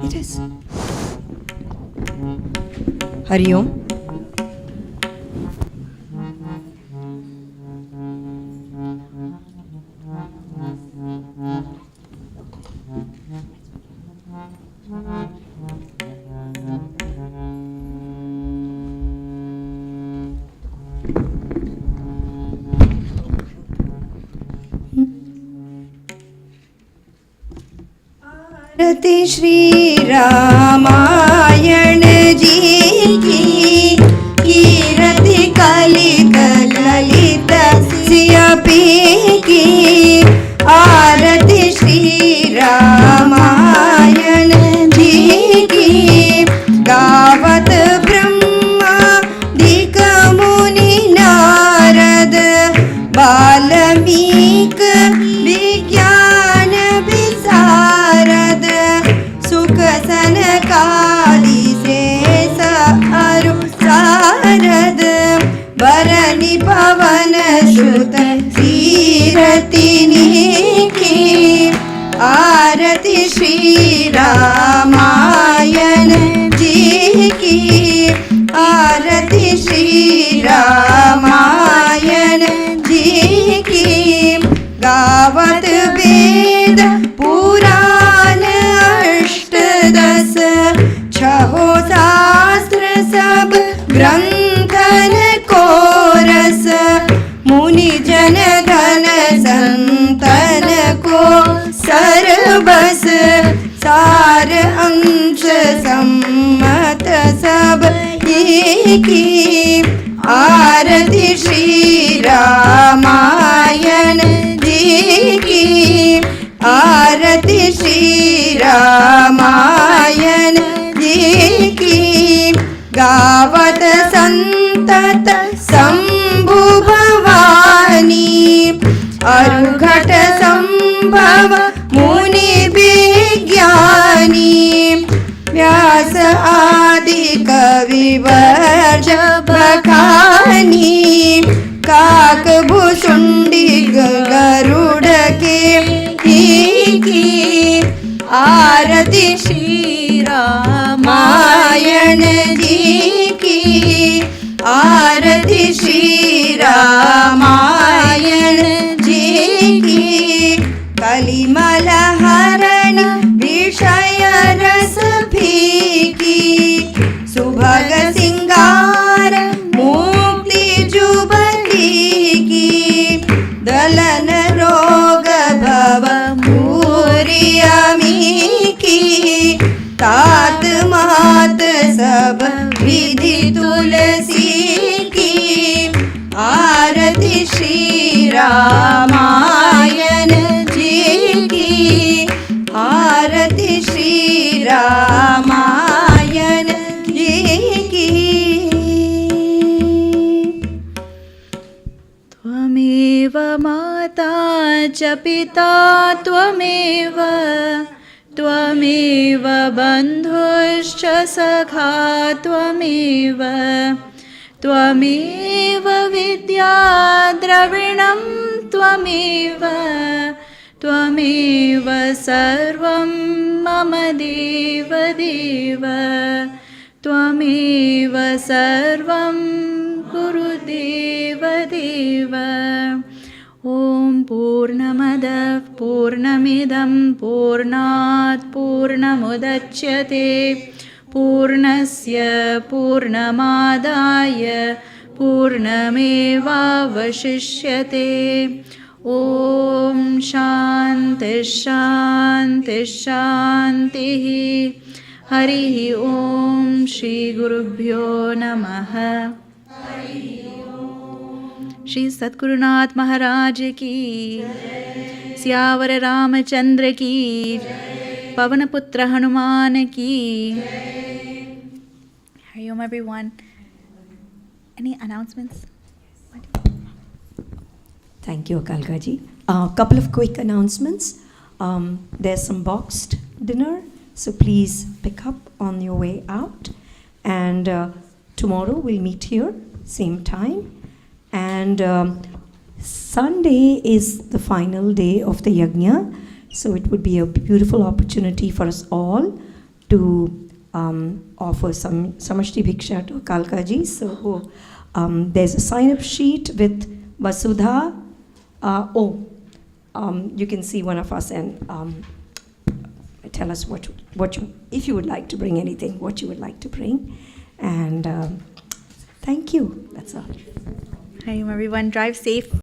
It is. Hari Om. आरती श्री रामायण जी की कीरति कलित ललित सियपी की आरती श्री रामायण जी की गावत ब्रह्मादिक मुनि नारद वाल्मीक विज्ञान विशारद सुख सनकादि शेष अरु सारद वरनि पवन सुत कीरतिनि की आरती श्री रामायण जी की आरती श्री रामायण जी की गावत वेद पुराण अष्टदश छहो शास्त्र सब ग्रंथन को रस मुनि जन धन संतन को सरबस सार अंश सम्मत सब की आरती श्री रामायण जी की आरती श्री रामायण जी की गावत संतत शंभु भवानी अरुघट संभव मुनि विज्ञानी व्यास आदि कवि वर्ज बखानी काक भुसुंडी गरुड़ के की आरती श्री रामायण जी की आरती श्री रामायण जी की कलिमल हरण विषय रस फीकी सुभग सिंगार मुक्ति जुबली की दलन रोग भव मूर्यमी की तात मात सब विधि तुलसी की आरती श्री रामायण जी की आरती श्री रामायण जी की त्वमेव माता च पिता त्वमेव त्वमेव बन्धुश्च सखा त्वमेव त्वमेव विद्या द्रविणं त्वमेव त्वमेव सर्वं मम देव देव त्वमेव सर्वं गुरुदेव देव ॐ पूर्णमदः पूर्णमिदं पूर्णात् पूर्णमुदच्यते पूर्णस्य पूर्णमादाय पूर्णमेवावशिष्यते ॐ शान्तिः शान्तिः शान्तिः हरिः ॐ श्रीगुरुभ्यो नमः श्री सद्गुरुनाथ महाराज की सियावर रामचंद्र की पवन पुत्र हनुमान की Hariom everyone. Any announcements? Thank you, Akalkaji. A couple of quick announcements. There's some boxed dinner, so please pick up on your way out. And tomorrow we'll meet here, same time. And Sunday is the final day of the Yajna, so it would be a beautiful opportunity for us all to offer some Samashti Bhiksha to Akalkaji. So there's a sign-up sheet with Vasudha. You can see one of us and tell us what you, if you would like to bring anything, what you would like to bring. And thank you. That's all. Hariom everyone. Drive safe.